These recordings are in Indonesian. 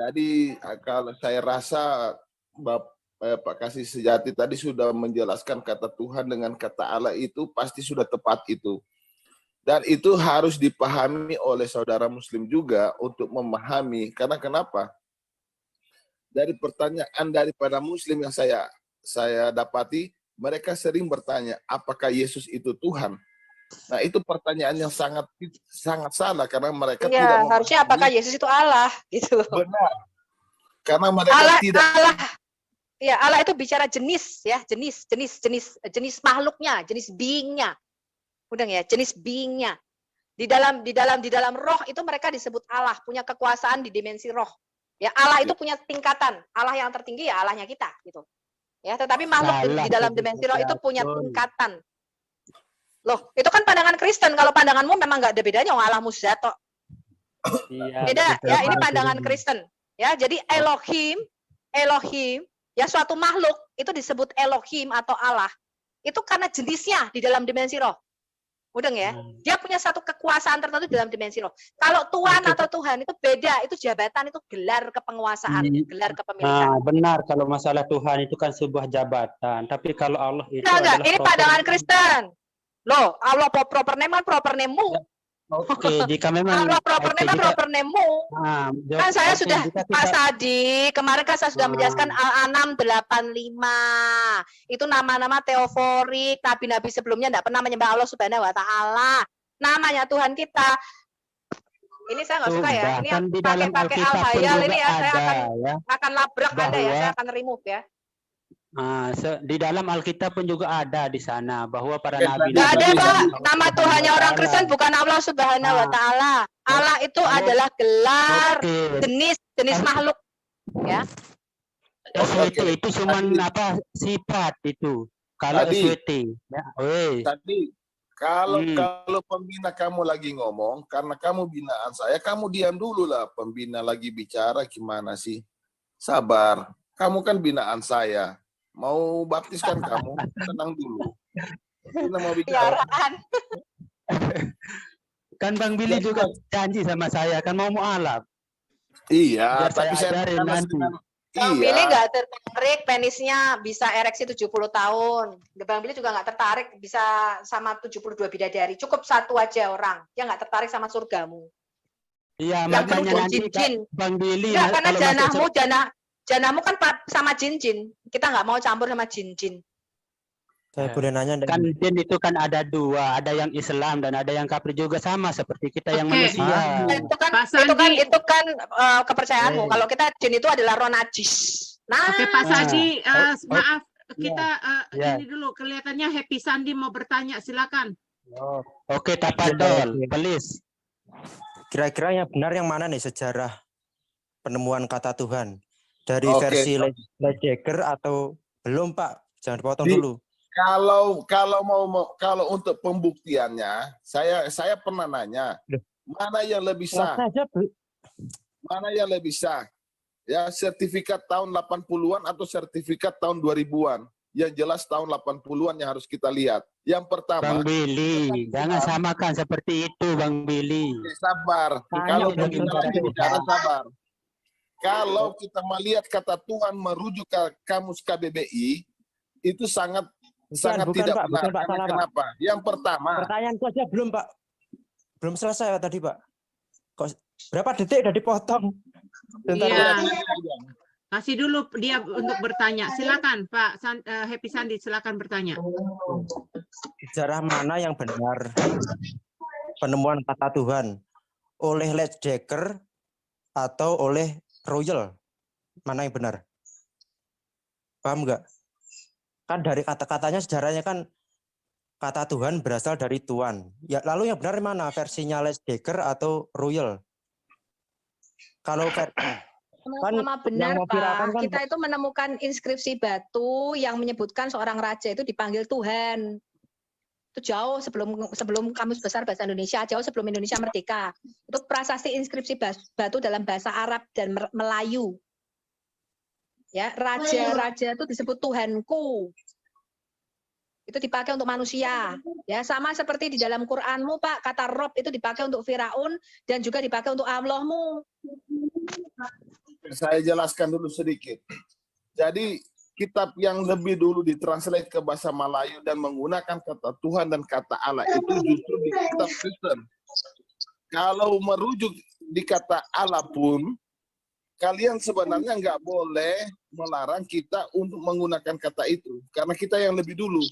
Jadi kalau saya rasa Pak Kasih Sejati tadi sudah menjelaskan kata Tuhan dengan kata Allah itu pasti sudah tepat itu. Dan itu harus dipahami oleh saudara muslim juga untuk memahami. Karena kenapa? Dari pertanyaan daripada muslim yang saya dapati, mereka sering bertanya, apakah Yesus itu Tuhan? Nah, itu pertanyaan yang sangat salah karena mereka tidak memahami. Harusnya apakah Yesus itu Allah gitu. Benar. Karena mereka tidak Allah itu bicara jenis ya, jenis makhluknya, jenis being-nya. Udah ya, jenis being-nya. Di dalam roh itu mereka disebut Allah, punya kekuasaan di dimensi roh. Ya, Allah itu punya tingkatan. Allah yang tertinggi ya Allahnya kita gitu. Ya, tetapi makhluk di dalam dimensi roh itu punya tingkatan. Loh, itu kan pandangan Kristen. Kalau pandanganmu memang nggak ada bedanya, Allah Muzzato. Beda ya, ini pandangan Kristen. Ya, jadi Elohim, ya suatu makhluk itu disebut Elohim atau Allah. Itu karena jenisnya di dalam dimensi roh. Mudeng ya? Dia punya satu kekuasaan tertentu dalam dimensi roh. Kalau Tuhan atau Tuhan itu beda, itu jabatan, itu gelar kepenguasaan, gelar kepemilikan. Nah, benar kalau masalah Tuhan itu kan sebuah jabatan. Tapi kalau Allah itu enggak, ini pandangan Kristen. Loh, Allah proper name-mu. Oke, jika memang Allah proper name-mu. Kan saya sudah Mas tadi, kemarin kan saya sudah menjelaskan Al-An'am 85. Itu nama-nama teoforik, nabi-nabi sebelumnya tidak pernah menyembah Allah Subhanahu wa taala. Namanya Tuhan kita. Ini saya nggak suka ya. Ini yang pakai al-hayal ini ya, saya akan labrak Anda ya, saya akan remove ya. Di dalam Alkitab pun juga ada di sana bahwa para nabi. Nggak ada Pak, nama Tuhannya orang Kristen bukan Allah Subhanahu wa taala. Allah itu adalah gelar jenis makhluk, ya. SWT itu cuma apa sifat itu. Kalau SWT, ya. Tadi kalau pembina kamu lagi ngomong, karena kamu binaan saya, kamu diam dulu lah. Pembina lagi bicara gimana sih? Sabar, kamu kan binaan saya. Mau baptiskan kamu, tenang dulu. Kita mau bicara. Kan Bang Billy juga janji sama saya, kan mau mualaf. Iya, tapi saya nanti. Bang Billy nggak tertarik penisnya bisa ereksi 70 tahun. Bang Billy juga nggak tertarik bisa sama 72 bidadari. Cukup satu aja orang. Dia nggak tertarik sama surgamu. Iya, makanya nanti Bang Billy. Enggak, karena janamu kan sama jin-jin. Kita nggak mau campur sama jin-jin. Saya boleh nanya? Kan jin itu kan ada dua, ada yang Islam dan ada yang kafir juga sama seperti kita yang manusia. Itu kan kepercayaanmu. Kalau kita jin itu adalah roh najis. Nah, Oke, Pak Sandi, maaf kita ini dulu kelihatannya Happy Sandi mau bertanya, silakan. Oke, Tapadol, please. Kira-kira yang benar yang mana nih sejarah penemuan kata Tuhan? Dari versi Ledecker atau belum Pak? Jangan dipotong dulu. Kalau untuk pembuktiannya, saya pernah nanya, mana yang lebih sah? Mana yang lebih sah? Ya, sertifikat tahun 80-an atau sertifikat tahun 2000-an? Yang jelas tahun 80-an yang harus kita lihat. Yang pertama, Bang Billy, jangan samakan seperti itu, Bang Billy. Sabar. Kalau kita lagi bicara sabar. Kalau kita melihat kata Tuhan merujuk ke kamus KBBI, itu sangat tidak benar. Karena kenapa? Yang pertama. Pertanyaanku aja belum Pak. Belum selesai tadi Pak. Kok berapa detik udah dipotong? Iya. Kasih dulu dia untuk bertanya. Silakan Pak Happy Sandi, silakan bertanya. Sejarah mana yang benar penemuan kata Tuhan? Oleh Ledecker atau oleh Royal? Mana yang benar? Paham nggak? Kan dari kata-katanya sejarahnya kan kata Tuhan berasal dari Tuhan. Ya, lalu yang benar mana? Versinya Ledecker atau Royal? Kalau sama benar Pak, kita itu menemukan inskripsi batu yang menyebutkan seorang raja itu dipanggil Tuhan. Itu jauh sebelum Kamus Besar Bahasa Indonesia, jauh sebelum Indonesia merdeka. Itu prasasti inskripsi batu dalam bahasa Arab dan Melayu. Ya, raja-raja itu disebut Tuhanku. Itu dipakai untuk manusia. Ya, sama seperti di dalam Qur'anmu, Pak, kata Rob itu dipakai untuk Firaun dan juga dipakai untuk Allahmu. Saya jelaskan dulu sedikit. Jadi kitab yang lebih dulu ditranslate ke bahasa Melayu dan menggunakan kata Tuhan dan kata Allah itu justru di kitab Kristen. Kalau merujuk di kata Allah pun, kalian sebenarnya nggak boleh melarang kita untuk menggunakan kata itu. Karena kita yang lebih dulu.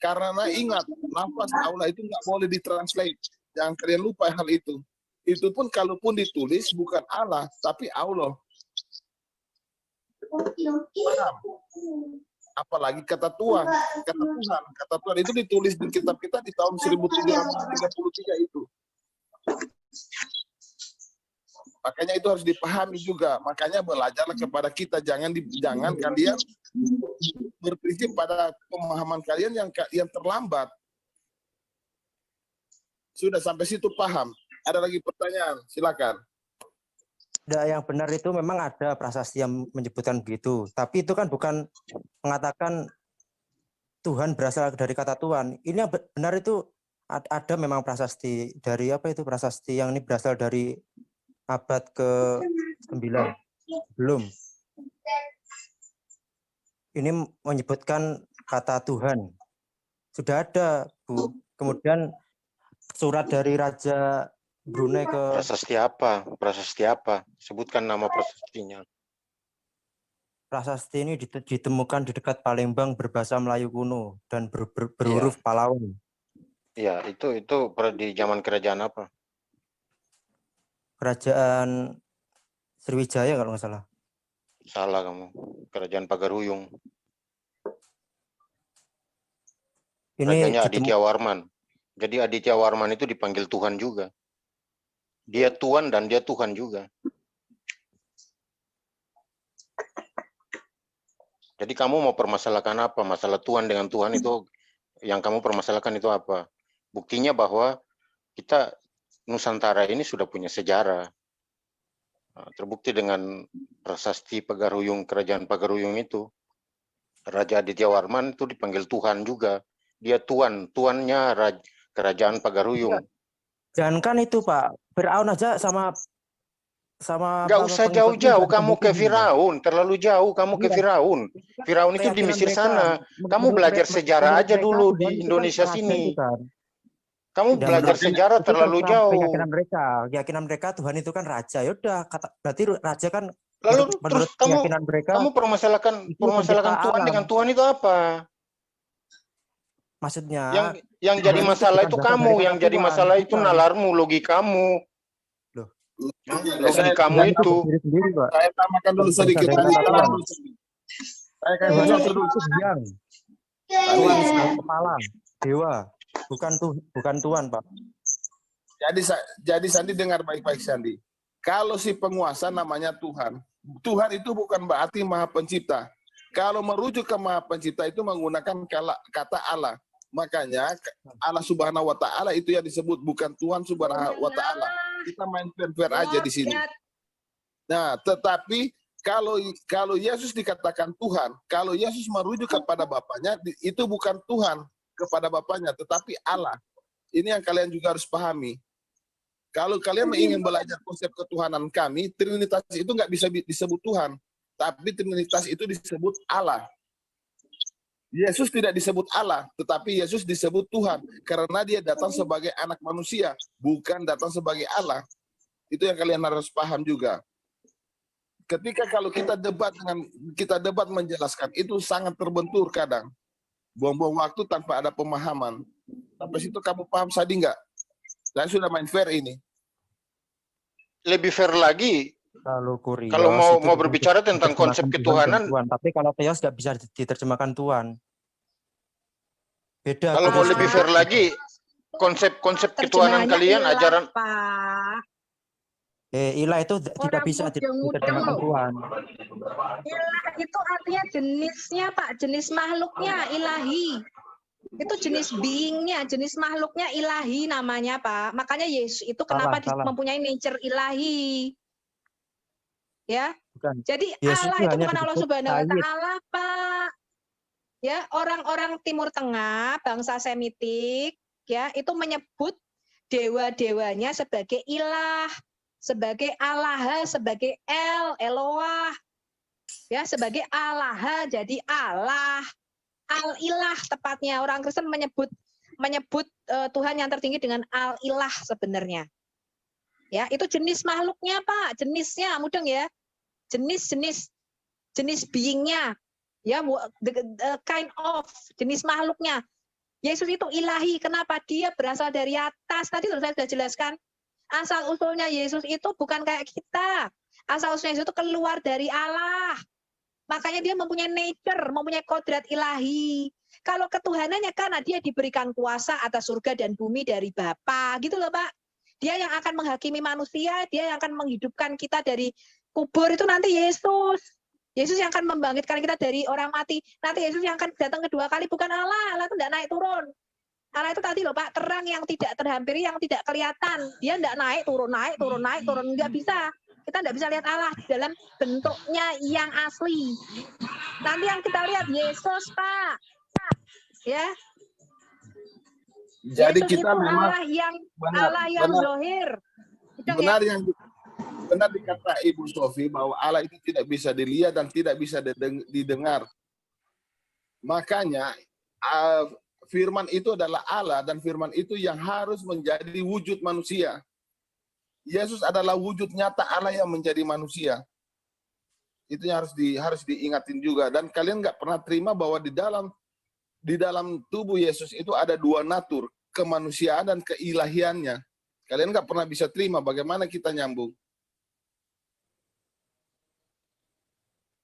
Karena ingat, lafaz Allah itu nggak boleh ditranslate. Jangan kalian lupa hal itu. Itu pun kalaupun ditulis bukan Allah, tapi Allah. Paham? Apalagi kata Tuhan. Kata Tuhan itu ditulis di kitab kita di tahun 1733 itu. Makanya itu harus dipahami juga. Makanya belajarlah kepada kita. Jangan kalian berprinsip pada pemahaman kalian yang terlambat. Sudah sampai situ paham. Ada lagi pertanyaan? Silakan. Yang benar itu memang ada prasasti yang menyebutkan begitu. Tapi itu kan bukan mengatakan Tuhan berasal dari kata Tuhan. Ini yang benar itu ada memang prasasti dari apa itu prasasti yang ini berasal dari abad ke-9. Belum. Ini menyebutkan kata Tuhan. Sudah ada, Bu. Kemudian surat dari Raja Brunei ke Prasasti apa? Prasasti apa? Sebutkan nama prasastinya. prasasti ini ditemukan di dekat Palembang berbahasa Melayu kuno dan berhuruf Pahlawan. Iya, itu di zaman kerajaan apa? Kerajaan Sriwijaya kalau nggak salah. Salah kamu. Kerajaan Pagaruyung. Ini Rajanya Aditya Warman. Jadi Aditya Warman itu dipanggil Tuhan juga. Dia Tuhan dan dia Tuhan juga. Jadi kamu mau permasalahkan apa? Masalah Tuhan dengan Tuhan itu yang kamu permasalahkan itu apa? Buktinya bahwa kita Nusantara ini sudah punya sejarah. Terbukti dengan prasasti Pagaruyung, kerajaan Pagaruyung itu. Raja Aditya Warman itu dipanggil Tuhan juga. Dia tuannya kerajaan Pagaruyung. Jangankan itu Pak, Firaun aja sama Nggak usah jauh-jauh kamu ke Firaun, terlalu jauh kamu ke Firaun. Firaun itu di Mesir sana. Kamu belajar sejarah aja dulu di Indonesia sini. Kamu belajar sejarah terlalu jauh. Keyakinan mereka Tuhan itu kan raja. Ya udah, berarti raja kan lalu menurut terus keyakinan mereka. Kamu permasalahkan Tuhan dengan Tuhan itu apa? Maksudnya yang jadi masalah itu kamu, yang jadi masalah itu nalarmu, logikamu. Logikamu itu. Saya tambahkan dulu sedikit. Saya akan jawab dulu. Tuhan kepala, dewa, bukan Tuhan, Pak. Jadi Sandi dengar baik-baik Sandi. Kalau si penguasa namanya Tuhan, Tuhan itu bukan berarti Maha Pencipta. Kalau merujuk ke Maha Pencipta itu menggunakan kata Allah. Makanya Allah Subhanahu wa taala itu yang disebut, bukan Tuhan Subhanahu wa taala. Kita main fair aja di sini. Nah, tetapi kalau Yesus dikatakan Tuhan, kalau Yesus merujuk kepada Bapaknya, itu bukan Tuhan kepada Bapaknya, tetapi Allah. Ini yang kalian juga harus pahami. Kalau kalian ingin belajar konsep ketuhanan kami, Trinitas itu nggak bisa disebut Tuhan, tapi Trinitas itu disebut Allah. Yesus tidak disebut Allah, tetapi Yesus disebut Tuhan karena dia datang sebagai anak manusia, bukan datang sebagai Allah. Itu yang kalian harus paham juga. Ketika kalau kita debat menjelaskan, itu sangat terbentur kadang. Buang-buang waktu tanpa ada pemahaman. Sampai situ kamu paham Sadi nggak? Saya sudah main fair ini. Lebih fair lagi. Kalau mau berbicara tentang konsep ketuhanan, Tuhan, tapi kalau teos nggak bisa diterjemahkan Tuhan. Beda. Kalau mau lebih fair lagi, konsep ketuhanan kalian, ajaran ilah itu tidak bisa diterjemahkan Tuhan. Ilah itu artinya jenisnya, Pak, jenis makhluknya ilahi. Itu jenis being-nya, jenis makhluknya ilahi namanya, Pak. Makanya Yesus itu kenapa mempunyai nature ilahi. Ya. Bukan. Jadi Yesus Allah itu bukan Allah Subhanahu wa taala, Pak. Ya, orang-orang Timur Tengah, bangsa Semitik, ya, itu menyebut dewa-dewanya sebagai ilah. sebagai Allah, sebagai Eloah, ya, sebagai Allah, jadi Allah, Al-Ilah tepatnya. Orang Kristen menyebut Tuhan yang tertinggi dengan Al-Ilah sebenarnya. Ya, itu jenis makhluknya, Pak, jenisnya, mudeng ya. Jenis beingnya, ya, the kind of, jenis makhluknya. Yesus itu ilahi. Kenapa? Dia berasal dari atas. Tadi saya sudah jelaskan. Asal usulnya Yesus itu bukan kayak kita. Asal usulnya Yesus itu keluar dari Allah. Makanya dia mempunyai nature, mempunyai kodrat ilahi. Kalau ketuhanannya karena dia diberikan kuasa atas surga dan bumi dari Bapa, gitu loh, Pak. Dia yang akan menghakimi manusia, dia yang akan menghidupkan kita dari kubur, itu nanti Yesus. Yesus yang akan membangkitkan kita dari orang mati. Nanti Yesus yang akan datang kedua kali, bukan Allah. Allah itu tidak naik turun. Allah itu tadi loh, Pak, terang yang tidak terhampiri, yang tidak kelihatan. Dia tidak naik turun, naik turun, naik turun. Nggak bisa. Kita tidak bisa lihat Allah di dalam bentuknya yang asli. Nanti yang kita lihat Yesus, Pak. Ya. Jadi Yesus kita itu memang Allah yang zahir. Benar dikata Ibu Sofi bahwa Allah itu tidak bisa dilihat dan tidak bisa didengar. Makanya firman itu adalah Allah dan firman itu yang harus menjadi wujud manusia. Yesus adalah wujud nyata Allah yang menjadi manusia. Itu yang harus diingatin juga. Dan kalian nggak pernah terima bahwa di dalam tubuh Yesus itu ada dua natur, kemanusiaan dan keilahiannya. Kalian nggak pernah bisa terima. Bagaimana kita nyambung?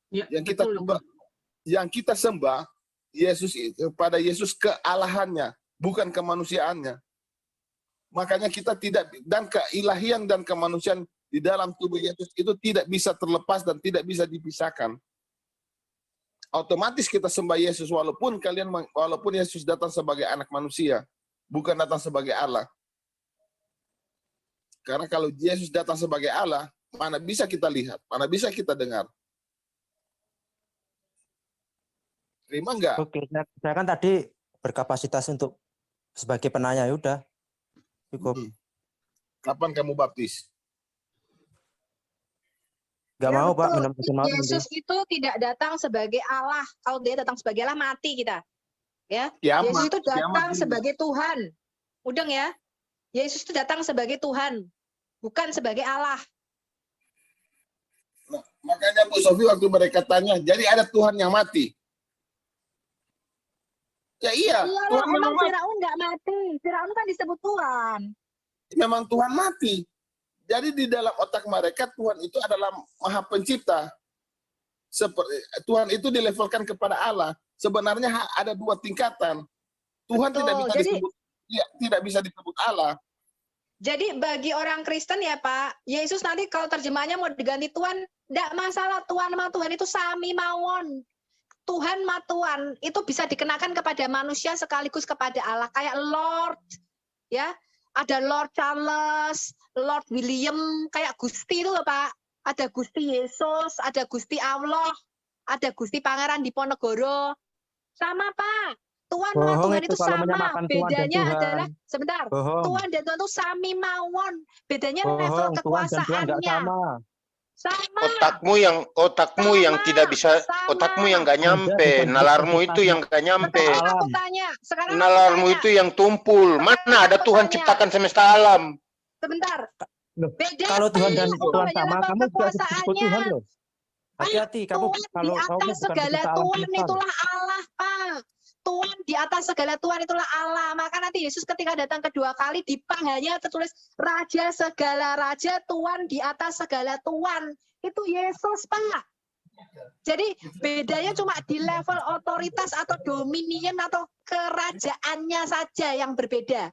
Ya, yang kita sembah pada Yesus kealahannya, bukan kemanusiaannya. Makanya kita tidak, dan keilahian dan kemanusiaan di dalam tubuh Yesus itu tidak bisa terlepas dan tidak bisa dipisahkan. Otomatis kita sembah Yesus walaupun Yesus datang sebagai anak manusia, bukan datang sebagai Allah. Karena kalau Yesus datang sebagai Allah, mana bisa kita lihat, mana bisa kita dengar. Terima enggak? Oke, saya kan tadi berkapasitas untuk sebagai penanya, ya udah. Cukup. Kapan kamu baptis? Gak Ya, mau, betul. Pak, minum maut nanti. Yesus itu tidak datang sebagai Allah. Kalau dia datang sebagai Allah, mati kita. Ya. Kiamat, Yesus itu datang kiamat juga. sebagai Tuhan. Mudeng ya. Yesus itu datang sebagai Tuhan, bukan sebagai Allah. Nah, makanya Bu Sofi waktu mereka tanya, jadi ada Tuhan yang mati? Ya iya, Iya, Tuhan memang emang mati. Firaun nggak mati. Firaun kan disebut Tuhan. Memang Tuhan mati. Jadi di dalam otak mereka Tuhan itu adalah Maha Pencipta. Tuhan itu dilevelkan kepada Allah. Sebenarnya ada dua tingkatan. Tuhan Betul. tidak bisa disebut Allah. Jadi bagi orang Kristen ya Pak, Yesus nanti kalau terjemahnya mau diganti Tuhan, enggak masalah. Tuhan sama Tuhan itu sami mawon. Tuhan sama Tuhan itu bisa dikenakan kepada manusia sekaligus kepada Allah. Kayak Lord, ya. Ada Lord Charles, Lord William, kayak Gusti itu loh Pak. Ada Gusti Yesus, ada Gusti Allah, ada Gusti Pangeran Diponegoro. Sama Pak. Tuhan sama Bohong Tuhan itu kalau sama. menyamakan Tuhan dan Bedanya Tuhan. adalah, sebentar. Bohong. Tuhan dan Tuhan itu sami mawon. Bedanya level Bohong, Tuhan dan Tuhan kekuasaannya. nggak sama. Sama. Otakmu yang tidak bisa, otakmu yang nggak nyampe, nalarmu itu yang nggak nyampe, Sekarang aku tanya. nalarmu itu yang tumpul. Mana ada Tuhan ciptakan semesta alam? Sebentar. Loh, Beda kalau Tuhan dan Pak. Tuhan Hanya sama, level kamu juga disebut kekuasaannya. Tuhan loh. Hati-hati, kamu Tuhan kalau di kamu atas bukan segala pencipta alam Tuhan semesta. itulah Allah, Pak. Tuhan di atas segala Tuhan itulah Allah. Maka nanti Yesus ketika datang kedua kali di panghalnya tertulis Raja segala Raja, Tuhan di atas segala Tuhan. Itu Yesus, Pak. Jadi bedanya cuma di level otoritas atau dominion atau kerajaannya saja yang berbeda.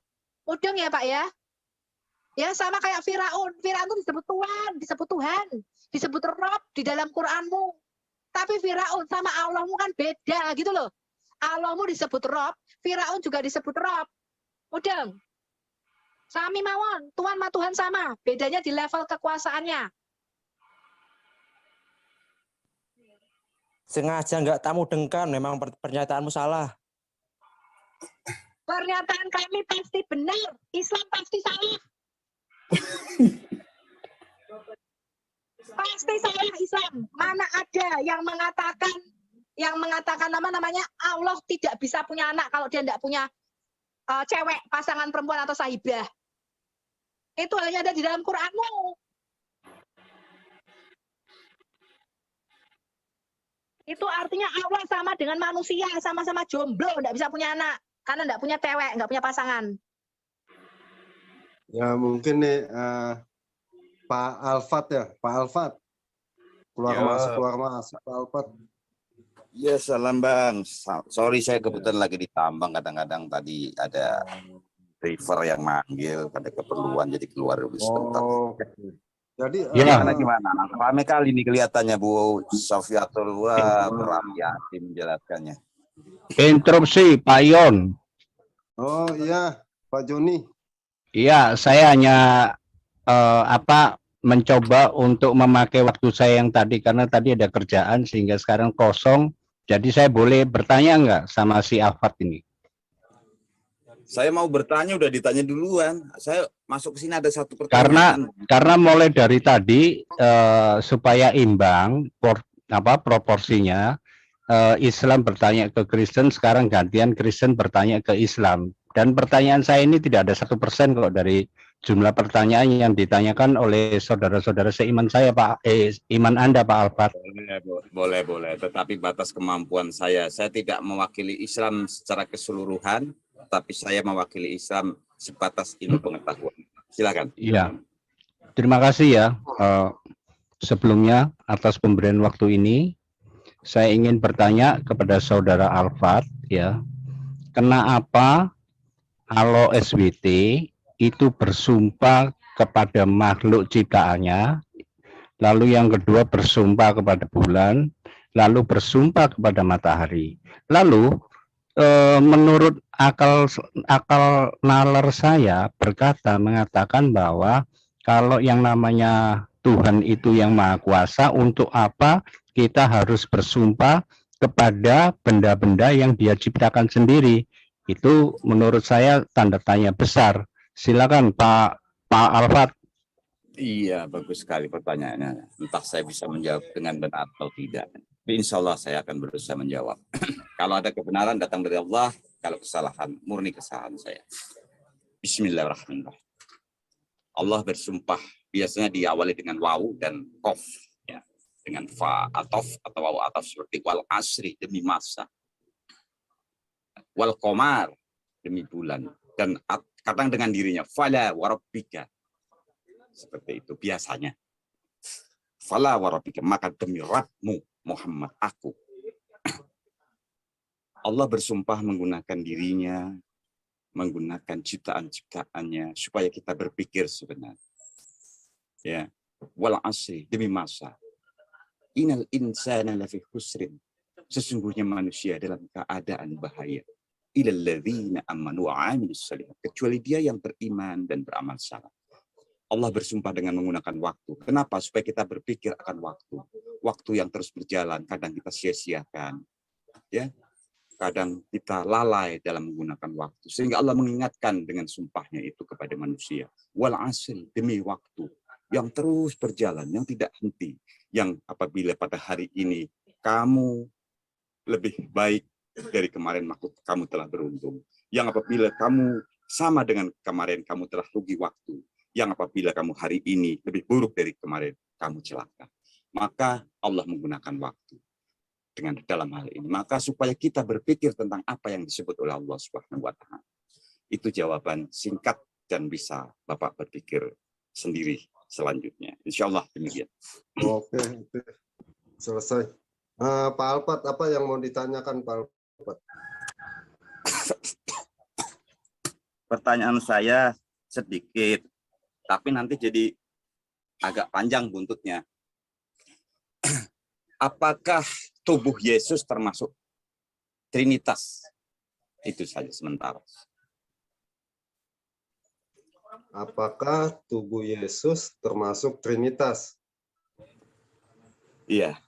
Mudeng ya Pak ya? Ya sama kayak Firaun. Firaun itu disebut Tuhan, disebut Rob di dalam Quranmu. Tapi Firaun sama Allahmu kan beda gitu loh. Allahmu disebut Rob, Firaun juga disebut Rob. Mudeng. Sami mawon, Tuhan sama Tuhan sama. Bedanya di level kekuasaannya. Sengaja nggak tamu dengkan, memang pernyataanmu salah. Pernyataan kami pasti benar, Islam pasti salah. pasti salah Islam. Mana ada yang mengatakan namanya Allah tidak bisa punya anak kalau dia tidak punya cewek, pasangan perempuan atau sahibah. Itu hanya ada di dalam Qur'anmu. Itu artinya Allah sama dengan manusia, sama-sama jomblo, tidak bisa punya anak. Karena tidak punya cewek, nggak punya pasangan. Ya mungkin nih Pak Alfat ya, Pak Alfat. Keluar masuk Pak Alfat. Ya, salam Bang. Sorry saya kebetulan lagi di tambang, kadang-kadang tadi ada driver yang manggil pada keperluan jadi keluar dulu sebentar. Oh. Jadi gimana? Rame kali ini kelihatannya Bu Sofiatul. Wah, berapi-api menjelaskannya. Interupsi Pak Yon. Oh iya, Pak Joni. Iya, saya hanya mencoba untuk memakai waktu saya yang tadi karena tadi ada kerjaan sehingga sekarang kosong. Jadi saya boleh bertanya nggak sama si Alfat ini? Saya mau bertanya udah ditanya duluan. Saya masuk ke sini ada satu pertanyaan. Karena mulai dari tadi supaya imbang proporsinya, Islam bertanya ke Kristen, sekarang gantian Kristen bertanya ke Islam. Dan pertanyaan saya ini tidak ada 1% kok dari jumlah pertanyaan yang ditanyakan oleh saudara-saudara seiman saya, Pak. Iman Anda, Pak Alfat. Boleh. Tetapi batas kemampuan saya tidak mewakili Islam secara keseluruhan, tapi saya mewakili Islam sebatas ilmu pengetahuan. Silakan. Iya. Terima kasih ya. Sebelumnya atas pemberian waktu ini, saya ingin bertanya kepada saudara Alfat, ya. Kenapa kalau SWT itu bersumpah kepada makhluk ciptaannya, lalu yang kedua bersumpah kepada bulan, lalu bersumpah kepada matahari. Lalu menurut akal nalar saya mengatakan bahwa kalau yang namanya Tuhan itu yang Maha Kuasa, untuk apa kita harus bersumpah kepada benda-benda yang Dia ciptakan sendiri? Itu menurut saya tanda tanya besar. Silakan Pak Alfat. Iya, bagus sekali pertanyaannya. Entah saya bisa menjawab dengan benar atau tidak. Tapi insya Allah saya akan berusaha menjawab. Kalau ada kebenaran datang dari Allah, kalau kesalahan, murni kesalahan saya. Bismillahirrahmanirrahim. Allah bersumpah, biasanya diawali dengan waw dan kof. Ya. Dengan fa atof atau waw atof seperti wal asri, demi masa. Wal komar, demi bulan. Dan kadang dengan dirinya, fala warabbika. Seperti itu biasanya. Fala warabbika, maka demi Rabbmu Muhammad aku. Allah bersumpah menggunakan dirinya, menggunakan ciptaan-ciptaannya supaya kita berpikir sebenarnya. Ya, wal asri, demi masa. Innal insana lafi khusrin. Sesungguhnya manusia dalam keadaan bahaya. Ilal ladzina amanu wa 'amilus shalihat, kecuali dia yang beriman dan beramal saleh. Allah bersumpah dengan menggunakan waktu. Kenapa? Supaya kita berpikir akan waktu. Waktu yang terus berjalan, kadang kita sia-siakan. Ya, kadang kita lalai dalam menggunakan waktu. Sehingga Allah mengingatkan dengan sumpahnya itu kepada manusia. Wal asri, demi waktu yang terus berjalan, yang tidak henti. Yang apabila pada hari ini kamu lebih baik dari kemarin, maka kamu telah beruntung. Yang apabila kamu sama dengan kemarin, kamu telah rugi waktu. Yang apabila kamu hari ini lebih buruk dari kemarin, kamu celaka. Maka Allah menggunakan waktu dengan dalam hal ini. Maka supaya kita berpikir tentang apa yang disebut oleh Allah Subhanahu wa Ta'ala. Itu jawaban singkat dan bisa Bapak berpikir sendiri selanjutnya. Insya Allah demikian. Oke. Selesai. Pak Alfat, apa yang mau ditanyakan Pak Alfat? Pertanyaan saya sedikit, tapi nanti jadi agak panjang buntutnya. Apakah tubuh Yesus termasuk Trinitas? Itu saja sementara. Apakah tubuh Yesus termasuk Trinitas? Iya.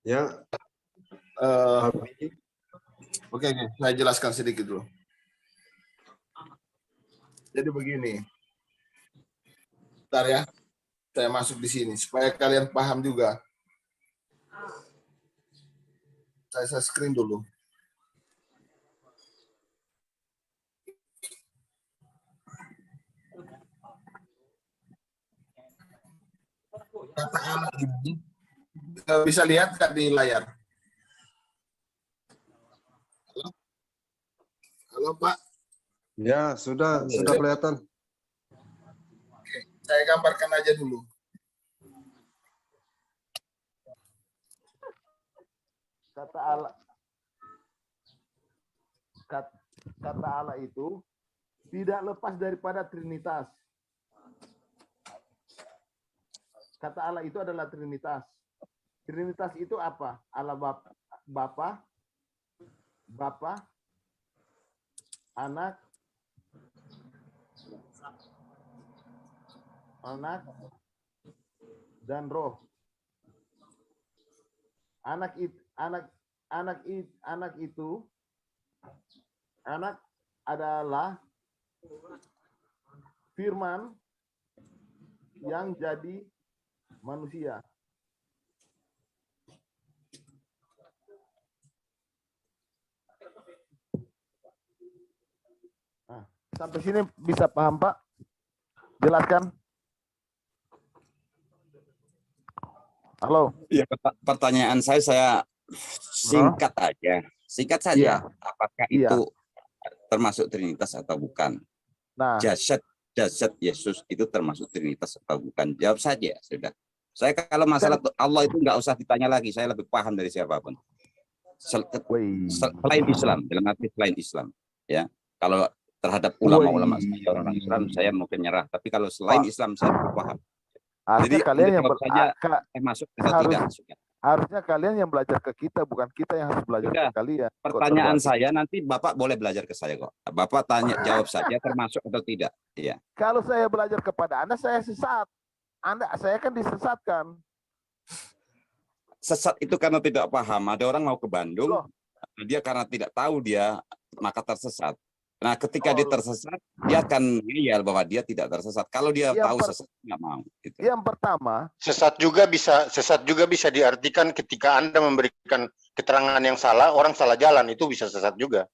Ya. Oke, saya jelaskan sedikit dulu. Jadi begini, Bentar ya. Saya masuk di sini supaya kalian paham juga. Saya screen dulu. Kata Allah ini bisa lihat nggak di layar? Halo, halo Pak. Ya, sudah kelihatan. Oke, saya gambarkan aja dulu. Kata Allah itu tidak lepas daripada Trinitas. Kata Allah itu adalah Trinitas. Trinitas itu apa? Allah Bapa, Anak, dan Roh. Anak adalah firman yang jadi manusia. Nah, sampai sini bisa paham, Pak? Jelaskan. Halo. Ya, pertanyaan saya singkat aja. Singkat saja. Iya. Apakah Iya. itu termasuk Trinitas atau bukan? Nah, Jasad Yesus itu termasuk Trinitas atau bukan? Jawab saja, sudah. Saya kalau masalah Allah itu nggak usah ditanya lagi. Saya lebih paham dari siapapun. Selain Islam, dalam arti selain Islam, ya. Kalau terhadap ulama-ulama saya, orang Islam, saya mungkin nyerah. Tapi kalau selain Islam, saya lebih paham. Jadi kalian yang saja masuk atau tidak? Harusnya kalian yang belajar ke kita, bukan kita yang harus belajar ke kalian. Pertanyaan saya nanti Bapak boleh belajar ke saya kok. Bapak jawab saja termasuk atau tidak. Iya. Kalau saya belajar kepada Anda, saya sesat. Saya kan disesatkan. Sesat itu karena tidak paham. Ada orang mau ke Bandung, dia karena tidak tahu dia maka tersesat. Nah, ketika dia tersesat, dia akan ngeyel bahwa dia tidak tersesat. Kalau dia tahu sesat, nggak mau. Gitu. Yang pertama, sesat juga bisa diartikan ketika Anda memberikan keterangan yang salah, orang salah jalan, itu bisa sesat juga.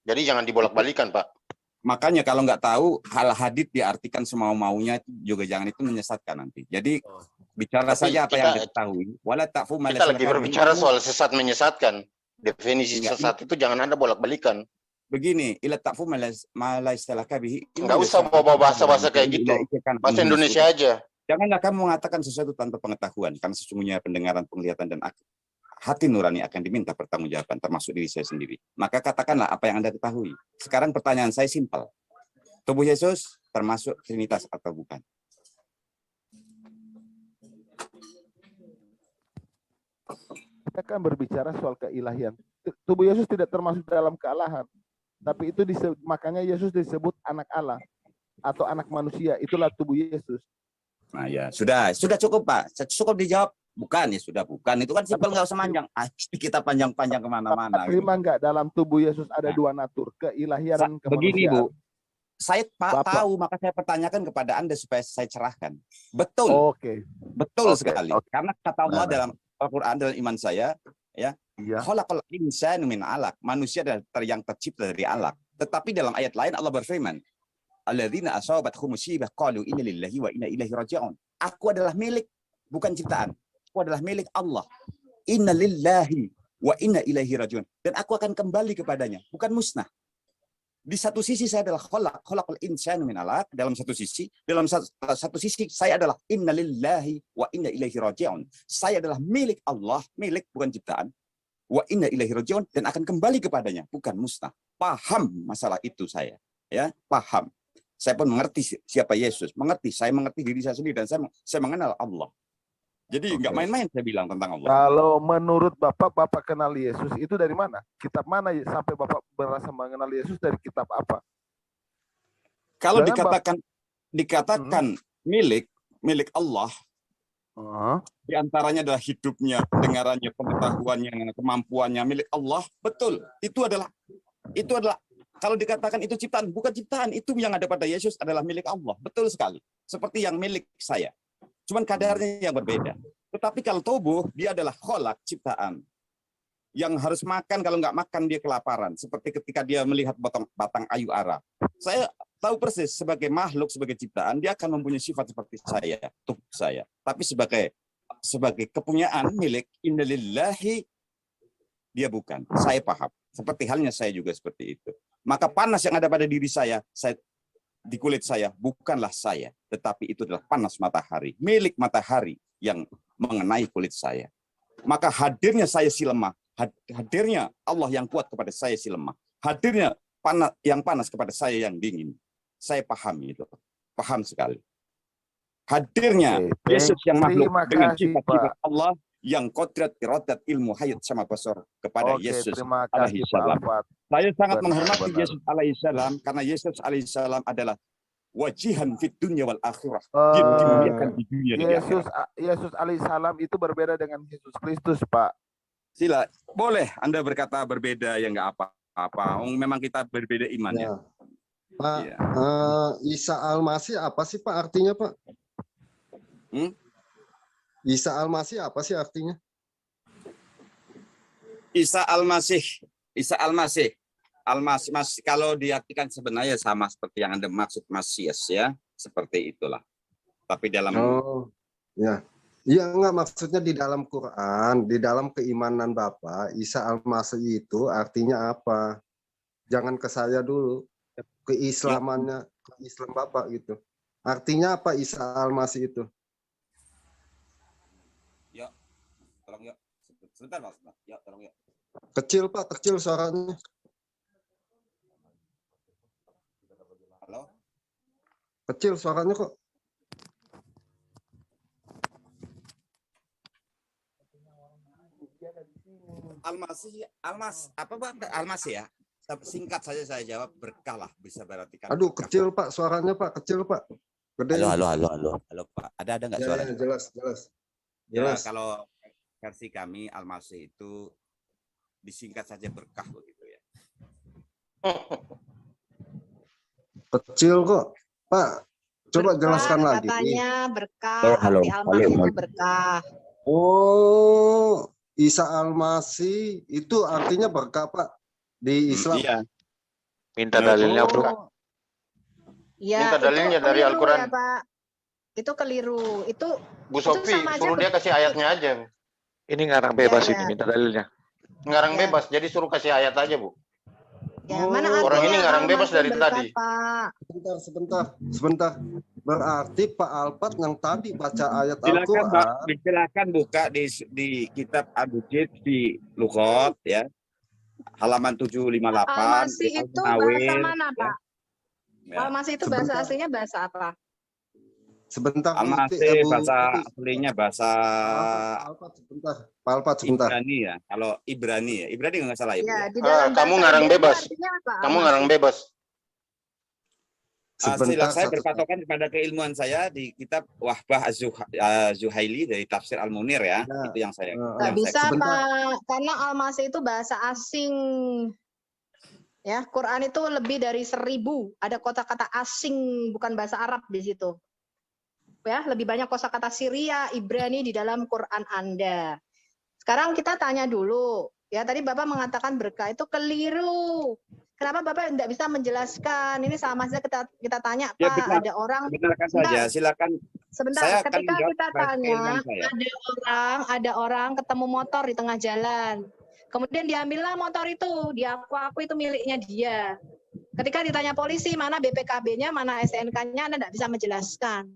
Jadi jangan dibolak-balikan, Pak. Makanya kalau nggak tahu, hal hadits diartikan semau-maunya juga jangan, itu menyesatkan nanti. Jadi bicara saja apa yang diketahui. Kita lagi berbicara soal sesat menyesatkan. Definisi sesat itu jangan Anda bolak-balikan. Begini, nggak usah bawa bahasa-bahasa kayak gitu. Bahasa Indonesia aja. Janganlah kamu mengatakan sesuatu tanpa pengetahuan, karena sesungguhnya pendengaran, penglihatan, dan hati nurani akan diminta pertanggungjawaban, termasuk diri saya sendiri. Maka katakanlah apa yang Anda ketahui. Sekarang pertanyaan saya simpel. Tubuh Yesus termasuk Trinitas atau bukan? kita kan berbicara soal keilahian. Tubuh Yesus tidak termasuk dalam kealahan. Tapi itu makanya Yesus disebut anak Allah atau anak manusia. Itulah tubuh Yesus. Nah ya, sudah cukup Pak. Cukup dijawab. Bukan, ya sudah bukan. Itu kan simpel, nggak usah panjang. Kita panjang-panjang kemana-mana. Terima nggak dalam tubuh Yesus ada dua natur, keilahian dan kemanusiaan. Begini Bu, saya tahu, maka saya pertanyakan kepada Anda supaya saya cerahkan. Betul. Betul sekali. Karena kata Allah dalam Al-Quran, dalam iman saya, ya, khalaqal insana min 'alaq. Manusia adalah yang tercipta dari alaq. Tetapi dalam ayat lain Allah berfirman, alladzina asabathum musibah qalu inna lillahi wa inna ilaihi raji'un. Aku adalah milik, bukan ciptaan. Aku adalah milik Allah. Inna lillahi wa inna ilaihi raji'un. Dan aku akan kembali kepadanya, bukan musnah. Di satu sisi saya adalah khalaqal insana min 'alaq, dalam satu sisi saya adalah inna lillahi wa inna ilaihi raji'un. Saya adalah milik Allah, milik bukan ciptaan. Wa inna ilaihi raji'un, dan akan kembali kepadanya, bukan musnah. Paham masalah itu saya, ya, paham. Saya pun mengerti siapa Yesus, saya mengerti diri saya sendiri, dan saya mengenal Allah. Jadi nggak main-main saya bilang tentang Allah. Kalau menurut Bapak kenal Yesus itu dari mana? Kitab mana sampai Bapak berasa mengenal Yesus, dari kitab apa? Kalau dikatakan milik Allah, di antaranya adalah hidupnya, pendengarannya, pengetahuannya, kemampuannya milik Allah. Betul. Itu adalah Kalau dikatakan itu ciptaan, bukan ciptaan. Itu yang ada pada Yesus adalah milik Allah. Betul sekali. Seperti yang milik saya. Cuman kadarnya yang berbeda. Tetapi kalau tubuh, dia adalah kholak, ciptaan. Yang harus makan, kalau nggak makan dia kelaparan. Seperti ketika dia melihat batang ayu ara. Saya tahu persis sebagai makhluk, sebagai ciptaan, dia akan mempunyai sifat seperti saya, tubuh saya. Tapi sebagai kepunyaan milik innalillahi, dia bukan. Saya paham. Seperti halnya saya juga seperti itu. Maka panas yang ada pada diri saya di kulit saya, bukanlah saya. Tetapi itu adalah panas matahari. Milik matahari yang mengenai kulit saya. Maka hadirnya saya si lemah. Hadirnya Allah yang kuat kepada saya si lemah. Hadirnya yang panas kepada saya yang dingin. Saya paham itu. Paham sekali. Hadirnya Yesus yang makhluk dengan sifat-sifat Allah yang kodrat, iradat, ilmu, hayat, sama basar kepada Yesus alaihissalam. Saya sangat menghormati Yesus alaihissalam karena Yesus alaihissalam adalah wajihan fit dunya wal akhirah. Dia dimuliakan di dunia dan di akhirat. Yesus alaihissalam itu berbeda dengan Yesus Kristus, Pak. Sila, boleh Anda berkata berbeda ya nggak apa-apa. Memang kita berbeda imannya. Pak, Isa Al-Masih apa sih Pak artinya Pak? Isa Al-Masih apa sih artinya? Isa Al-Masih kalau diartikan sebenarnya sama seperti yang Anda maksud Masias ya, seperti itulah. Tapi dalam ya enggak, maksudnya di dalam Quran, di dalam keimanan Bapak, Isa Al-Masih itu artinya apa? Jangan ke saya dulu, keislamannya, ke Islam Bapak gitu. Artinya apa Isa Al-Masih itu? Tolong ya, sebentar Mas. Ya, tolong ya. Kecil Pak, kecil suaranya. Halo? Kecil suaranya kok. Almasih ya. Singkat saja saya jawab, berkah lah, bisa berarti kan. Aduh, kecil Pak suaranya Pak, kecil Pak. Gede. Halo Pak. Ada nggak suaranya? Jelas. Ya, kalau versi kami Al-Masih itu disingkat saja berkah begitu ya. Kecil kok, Pak. Coba jelaskan lagi. Katanya berkah, arti Al-Masih itu berkah. Oh, Isa Al-Masih itu artinya berkah Pak di Islam. Iya. Minta dalilnya, Bro. Ya, minta dalilnya dari Al-Quran. Ya, Pak. Itu keliru. Itu Bu Sofi, suruh dia kasih ayatnya aja. Ini ngarang bebas ini, minta dalilnya. Ngarang bebas, jadi suruh kasih ayat aja, Bu. Ya, mana orang ini ngarang bebas dari tadi. Sebentar. Berarti Pak Alpat yang tadi baca ayat Al-Quran. Silakan buka di kitab Abujid di Lughot ya. Halaman 758. Al-Masih itu bahasa mana, Pak? Ya. Al-Masih itu bahasa aslinya bahasa apa? Sebentar. Al-Masih bahasa aslinya bahasa Pak Alpat sebentar. Ibrani ya. Kalau Ibrani ya. Ibrani nggak salah ya. Kamu ngarang bebas. Kamu ngarang bebas. Saya berpatokan kepada keilmuan saya di kitab Wahbah Az-Zuhaili dari Tafsir Al-Munir ya. Itu yang saya. Nggak bisa Pak, karena Al-Masih itu bahasa asing. Ya, Quran itu lebih dari 1000. Ada kata-kata asing, bukan bahasa Arab di situ. Ya, lebih banyak kosakata Syria, Ibrani di dalam Quran Anda. Sekarang kita tanya dulu. Ya, tadi Bapak mengatakan berkah itu keliru. Kenapa Bapak tidak bisa menjelaskan? Ini sama saja kita tanya, Pak. Ya, ada orang. Benarkan saja, silakan. Sebentar, ketika kita tanya, ada orang ketemu motor di tengah jalan. Kemudian diambillah motor itu, aku itu miliknya dia. Ketika ditanya polisi, mana BPKB-nya, mana STNK-nya, Anda tidak bisa menjelaskan.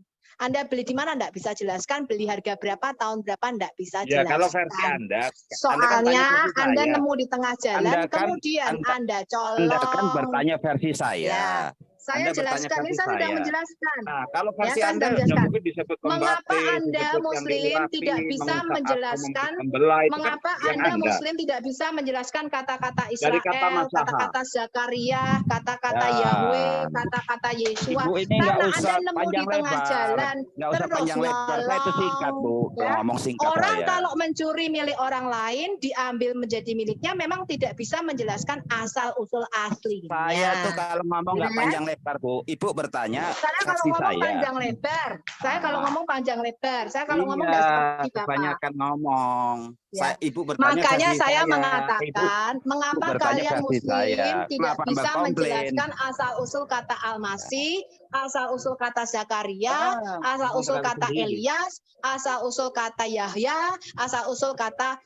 Anda beli di mana enggak bisa jelaskan, beli harga berapa, tahun berapa enggak bisa jelaskan. Ya, kalau versi Anda, soalnya Anda nemu di tengah jalan, kemudian Anda colong. Anda kan bertanya versi saya. Ya, Saya Anda bertanya jelaskan, ini versi saya sedang saya. menjelaskan. Nah, kalau Ya, versi saya Anda sedang yang menjelaskan. mungkin disebut Mengapa pembaptis, Anda disebut yang Muslim diurapi, tidak bisa mengusap atau menjelaskan, membelah, itu kan mengapa yang Anda Anda. Muslim tidak bisa menjelaskan kata-kata Dari kata Israel, masaha. kata-kata Zakaria, kata-kata Ya, Yahweh, kata-kata Yesua, Ibu ini nggak karena usah Anda nemu di panjang tengah lebar, jalan, nggak usah terus panjang lebar. Saya itu singkat, Bu. nyolong, ya. Ngomong singkat Orang saya. kalau mencuri milik orang lain, diambil menjadi miliknya, memang tidak bisa menjelaskan asal-usul aslinya. Saya tuh kalau ngomong nggak Ya. panjang lebar, Bu. Ibu bertanya Saya kalau versi ngomong saya. panjang lebar, saya kalau Ah. ngomong panjang lebar, saya kalau ngomong Iya, nggak seperti Bapak. kebanyakan ngomong. Ya. Ibu bertanya Makanya versi saya Ibu mengatakan, mengapa bertanya kalian versi saya. Muslim tidak Kenapa bisa berkomplain? menjelaskan asal-usul kata Al-Masih, asal-usul kata Zakaria, asal-usul kata Elias, asal-usul kata Yahya, asal-usul kata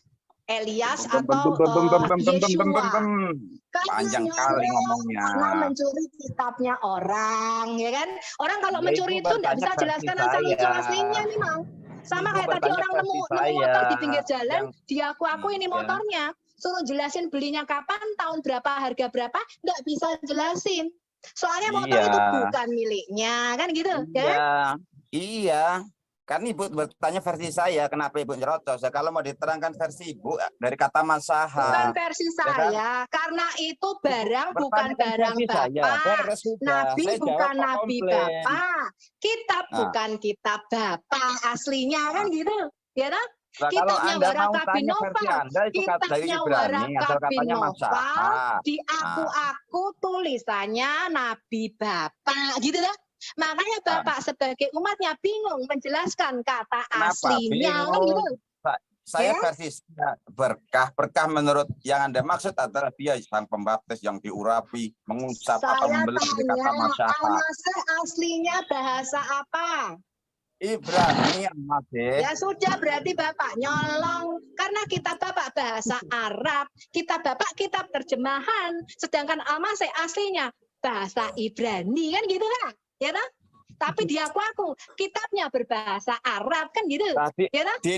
Elias atau Yeshua. Panjang kali ngomongnya. Karena mencuri kitabnya orang, ya kan? Orang kalau Ya, mencuri Ibu itu nggak bisa bertanya jelaskan versi asal-usul saya. aslinya memang. Sama Ibu kayak tadi bertanya orang versi nemu saya motor di pinggir jalan, yang- dia aku ini Iya. motornya. Suruh jelasin belinya kapan, tahun berapa, harga berapa, nggak bisa jelasin. Soalnya motor itu Iya. bukan miliknya, kan gitu, ya? Iya, iya. Kan Ibu bertanya versi saya, kenapa Ibu nyerocos? Ya, kalau mau diterangkan versi Ibu dari kata Bukan masaha. versi Ya kan? saya, karena itu barang bukan Bertanyakan barang versi saya. Bapak. Beres sudah. Nabi Saya jawab bukan kok nabi komplain. Bapak. Kitab Nah. bukan kitab Bapak aslinya, kan gitu. Ya kan? Nah, kalau Kitabnya Anda mau Waraka bin tanya versi Nofal. Anda itu dari Kitabnya Ibrani, Waraka asal bin katanya Nofal. masaha. Di aku tulisannya Nabi Bapak, gitu kan? Makanya Bapak sebagai umatnya bingung menjelaskan kata Kenapa aslinya, kan gitu. bingung? Saya Ya. versi saya, berkah menurut yang Anda maksud adalah dia sang pembaptis yang diurapi, mengusap atau Saya membelah dari tanya, kata masaha. Al-Masih aslinya bahasa apa? Ibrani yang masih. Ya sudah, berarti Bapak nyolong. Karena kitab Bapak bahasa Arab, kitab Bapak kitab terjemahan. Sedangkan Al-Masih aslinya bahasa Ibrani, kan gitu kan? Ya kan? Tapi di aku kitabnya berbahasa Arab, kan gitu. Tapi Ya kan? di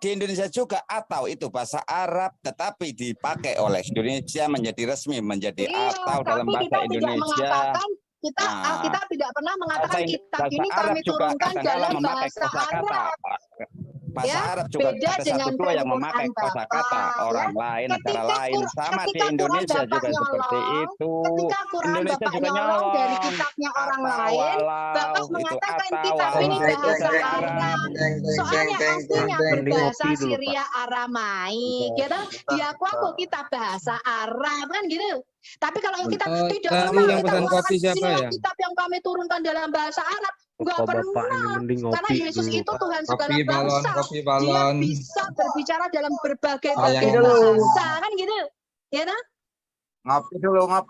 Indonesia juga atau itu bahasa Arab tetapi dipakai oleh Indonesia menjadi resmi menjadi Iya, atau dalam tapi bahasa kita tidak Indonesia. mengatakan kita Nah, tidak pernah mengatakan kitab bahasa ini Arab kami juga turunkan kadang-kala dalam memakai bahasa kosakata. Arab. Bahasa Ya, Arab juga beda ada dengan satu dua yang Quran memakai kosakata Bapak, orang ya. lain, negara lain. Sama di Ketika Quran Indonesia Bapak juga seperti nyolong, itu. ketika Quran Indonesia Bapak juga nyolong dari nyolong. kitabnya orang Atau lain, Bapak walau, itu mengatakan atau kitab ini walau itu bahasa dari Arab. Arab. Soalnya aslinya berbahasa Ngopi dulu, Pak. Syria Aramaik, gitu. Di aku kitab bahasa Arab, kan gitu. Tapi kalau kita tidak tadi pernah yang kita pesan mengatakan kopi siapa inilah ya? kitab yang kami turunkan dalam bahasa Arab, nggak Kok pernah. Bapak ini mending Karena ngopi Yesus dulu. itu Tuhan segala Kopi balon, bangsa. kopi Dia balon. bisa berbicara dalam berbagai Sayang bahasa, kan gitu. Ya kan? Ngopi dulu, ngopi.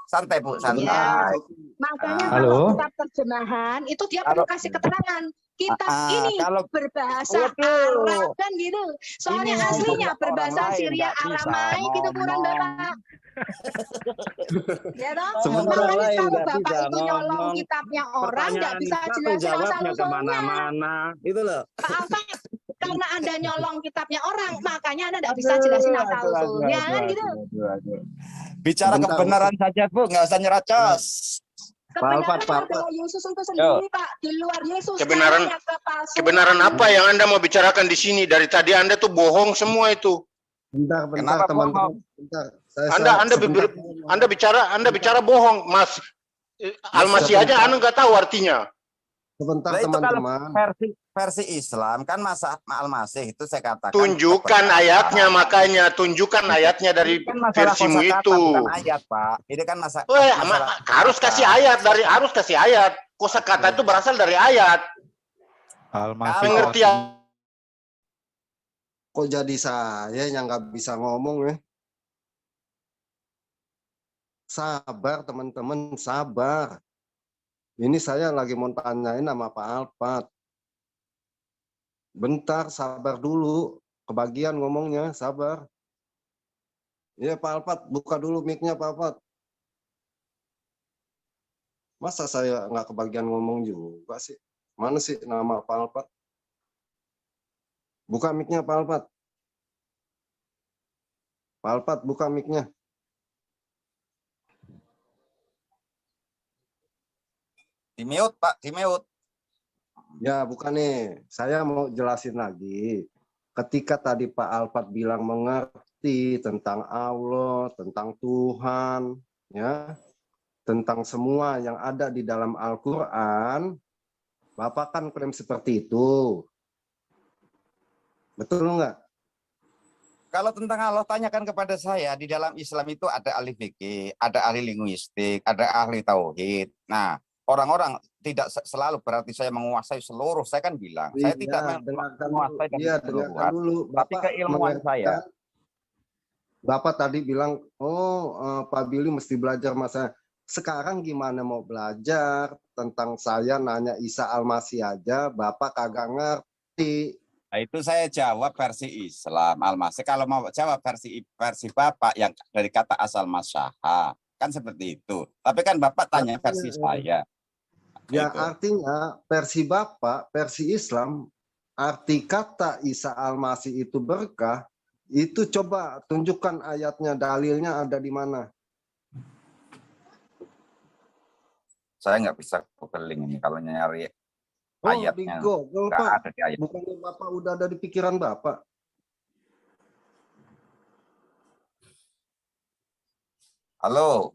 Santai Bu, santai. Ya. Makanya Ah. kalau Halo? kitab terjemahan itu dia Kalau- perlu kasih keterangan. Kitab ini kalau berbahasa Waduh. Arab, kan gitu. Soalnya Ini aslinya orang berbahasa lain Syria nggak bisa Aramaik itu Quran ngomong. Bapak. Ya toh? Sementara Makanya lain kalau nggak Bapak bisa itu nyolong ngomong. kitabnya orang nggak Pertanyaan bisa satu jelasin jawabnya asal-usulnya. kemana-mana. Itu loh. Pak Alfat, karena Anda nyolong kitabnya orang, makanya Anda nggak bisa jelasin asal-usulnya, kan gitu. Bicara Bentar, kebenaran saja Bu, nggak usah nyerocos. Kebenaran Pak. adalah Yesus itu sendiri, Pak. Di luar Yesus Kebenaran- tidak ada kepalsuan. Kebenaran apa yang Anda mau bicarakan di sini? Dari tadi Anda tuh bohong semua itu. Bentar, Kenapa teman-teman. Bentar. Anda bicara bohong, Mas. Al-Masih aja Anda nggak tahu artinya. Sebentar, Lah itu kalau teman-teman. versi Islam kan masa Al-Masih itu saya katakan. Tunjukkan ayatnya, makanya tunjukkan ayatnya dari Kan masalah versimu kosakata, itu. bukan ayat, Pak. Ini kan masalah Harus kasih ayat. Kosakata itu berasal dari ayat. Al-Masih. Pengertian. Kok jadi saya yang nggak bisa ngomong ya? Sabar, teman-teman, sabar. Ini saya lagi mau tanyain sama Pak Alfat. Bentar, sabar dulu. Kebagian ngomongnya, sabar. Iya, Pak Alfat, buka dulu mic-nya, Pak Alfat. Masa saya nggak kebagian ngomong juga sih? Mana sih nama Pak Alfat? Buka mic-nya, Pak Alfat. Pak Alfat, buka mic-nya. Di-mute, Pak, di-mute. Ya, bukan nih. Saya mau jelasin lagi. Ketika tadi Pak Alfat bilang mengerti tentang Allah, tentang Tuhan, ya, tentang semua yang ada di dalam Al-Quran, Bapak kan klaim seperti itu. Betul nggak? Kalau tentang Allah, tanyakan kepada saya. Di dalam Islam itu ada ahli fikih, ada ahli linguistik, ada ahli tauhid. Nah, orang-orang tidak selalu berarti saya menguasai seluruh. Saya kan bilang, saya tidak menguasai dari keseluruhan. Tapi keilmuan saya. Bapak tadi bilang, Pak Billy mesti belajar masa. Sekarang gimana mau belajar tentang saya nanya Isa Al-Masih aja, Bapak kagak ngerti. Nah, itu saya jawab versi Islam Al-Masih. Kalau mau jawab versi Bapak yang dari kata asal masyaha, kan seperti itu. Tapi kan Bapak tanya versi saya. Ya Gitu. artinya versi Bapak, versi Islam, arti kata Isa Al-Masih itu berkah, itu coba tunjukkan ayatnya, dalilnya ada di mana. Saya nggak bisa googling ini kalau nyari ayatnya. Di Google, Nggak Pak. ada di ayat. Bukannya Bapak udah ada di pikiran Bapak. Halo.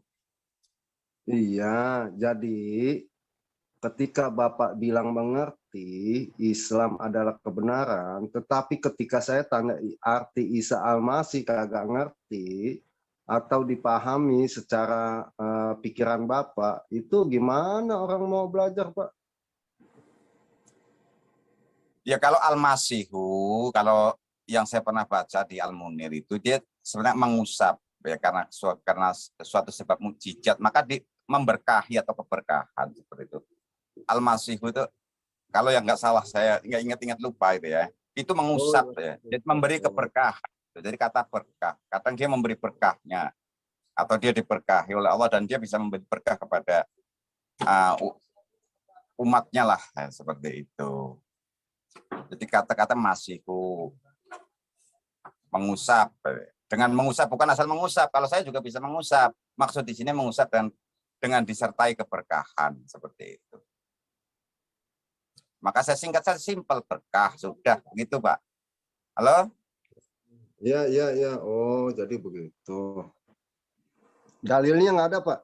Iya, jadi ketika Bapak bilang mengerti Islam adalah kebenaran, tetapi ketika saya tanya arti Isa Al-Masih kagak ngerti atau dipahami secara pikiran Bapak, itu gimana orang mau belajar, Pak? Ya kalau Al-Masihu, kalau yang saya pernah baca di Al-Munir itu dia sebenarnya mengusap ya karena suatu sebab mukjizat, maka memberkahi atau keberkahan seperti itu. Al-Masihu itu kalau yang nggak salah saya nggak ingat-ingat lupa itu ya, itu mengusap ya, jadi memberi keberkahan. Jadi kata berkah, kadang dia memberi berkahnya atau dia diberkahi oleh Allah dan dia bisa memberi berkah kepada umatnya lah seperti itu. Jadi kata-kata Masihu mengusap. Dengan mengusap bukan asal mengusap. Kalau saya juga bisa mengusap. Maksud di sini mengusap dan dengan disertai keberkahan seperti itu. Maka saya singkat saja simpel berkah sudah begitu, Pak. Halo? Iya. Oh, jadi begitu. Dalilnya nggak ada, Pak?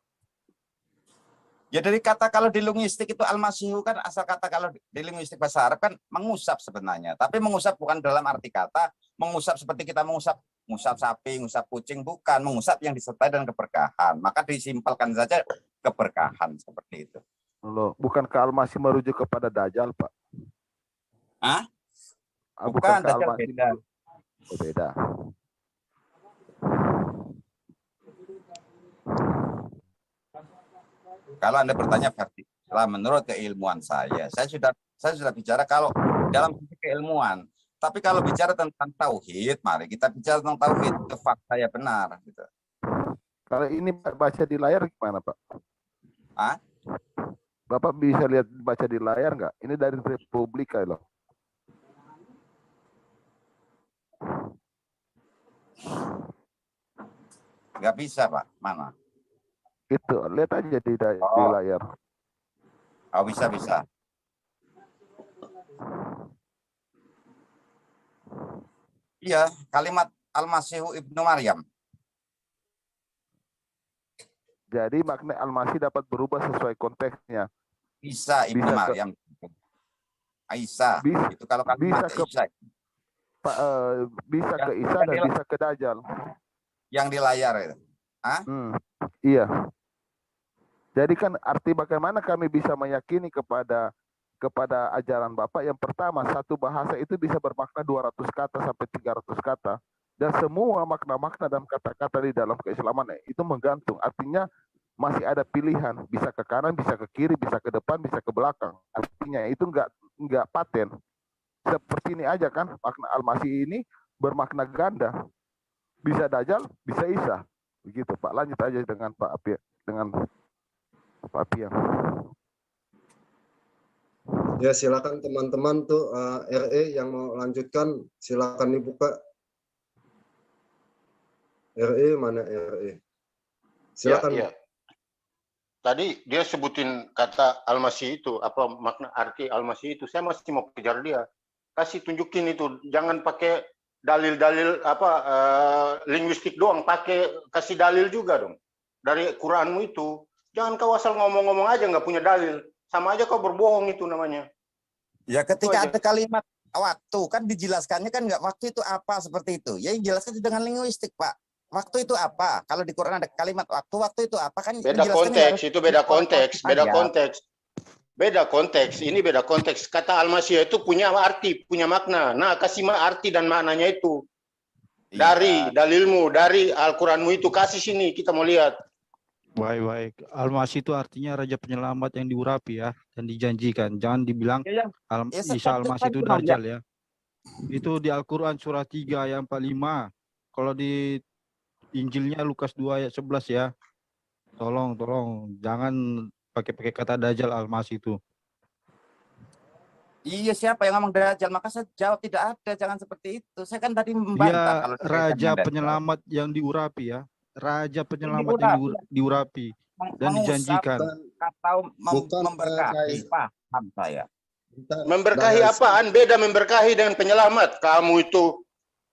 Ya dari kata kalau di linguistik itu Al-Masihu kan asal kata kalau di linguistik bahasa Arab kan mengusap sebenarnya. Tapi mengusap bukan dalam arti kata mengusap seperti kita mengusap sapi, mengusap kucing, bukan. Mengusap yang disertai dengan keberkahan. Maka disimpelkan saja keberkahan seperti itu. Loh, bukankah Al-Masih merujuk kepada Dajjal, Pak? Hah? Bukan Dajjal beda. Oh, beda. Kalau Anda bertanya versi menurut keilmuan saya sudah bicara kalau dalam sisi keilmuan. Tapi kalau bicara tentang tauhid, mari kita bicara tentang tauhid. Itu fakta ya benar. Gitu. Kalau ini baca di layar gimana, Pak? Hah? Bapak bisa lihat baca di layar nggak? Ini dari Republika loh. Nggak bisa, Pak. Mana? Itu, lihat aja di layar. Oh, bisa. Iya, kalimat Al-Masihu Ibnu Maryam. Jadi makna Al-Masih dapat berubah sesuai konteksnya. Isa Ibnu Maryam. Isa. Itu kalau kalimat Isa. Bisa ke Isa dan bisa ke Dajjal. Yang di layar itu. Hah? Iya. Jadi kan arti bagaimana kami bisa meyakini kepada ajaran Bapak, yang pertama, satu bahasa itu bisa bermakna 200 kata sampai 300 kata. Dan semua makna-makna dan kata-kata di dalam keislaman itu menggantung. Artinya masih ada pilihan, bisa ke kanan, bisa ke kiri, bisa ke depan, bisa ke belakang. Artinya itu enggak paten. Seperti ini aja kan, makna Al-Masih ini bermakna ganda. Bisa Dajjal, bisa Isa. Begitu, Pak. Lanjut aja dengan Pak Api, Pak Pian. Ya, silakan teman-teman tuh RE yang mau lanjutkan, silakan dibuka. RE mana RE? Silakan. Ya. Tadi dia sebutin kata Al-Masih itu, apa makna arti Al-Masih itu. Saya masih mau kejar dia. Kasih tunjukin itu, jangan pakai dalil-dalil apa linguistik doang, kasih dalil juga dong. Dari Quranmu itu. Jangan kau asal ngomong-ngomong aja nggak punya dalil. Sama aja kau berbohong itu namanya. Ya ketika ada kalimat waktu kan dijelaskannya kan nggak waktu itu apa seperti itu. Ya dijelaskan dengan linguistik, Pak. Waktu itu apa? Kalau di Quran ada kalimat waktu itu apa kan? Beda konteks, itu beda konteks, beda konteks. Beda konteks, ini beda konteks. Kata Al-Masih itu punya arti, punya makna. Nah, kasih arti dan maknanya itu. Dari dalilmu, dari Al-Quranmu itu, kasih sini, kita mau lihat. Baik. Al-Masih itu artinya Raja Penyelamat yang diurapi ya, dan dijanjikan. Jangan dibilang Isa Al-Masih itu Dajjal ya. Itu di Al-Quran surah 3 ayat 45. Kalau di Injilnya Lukas 2 ayat 11 ya. Tolong jangan pakai kata Dajjal Al-Masih itu. Iya, siapa yang ngomong Dajjal? Maka saya jawab tidak ada, jangan seperti itu. Saya kan tadi membantah kalau Raja Penyelamat yang diurapi ya. Raja Penyelamat yang diurapi dan dijanjikan. Atau memberkahi, paham saya. Memberkahi apaan? Beda memberkahi dengan penyelamat. Kamu itu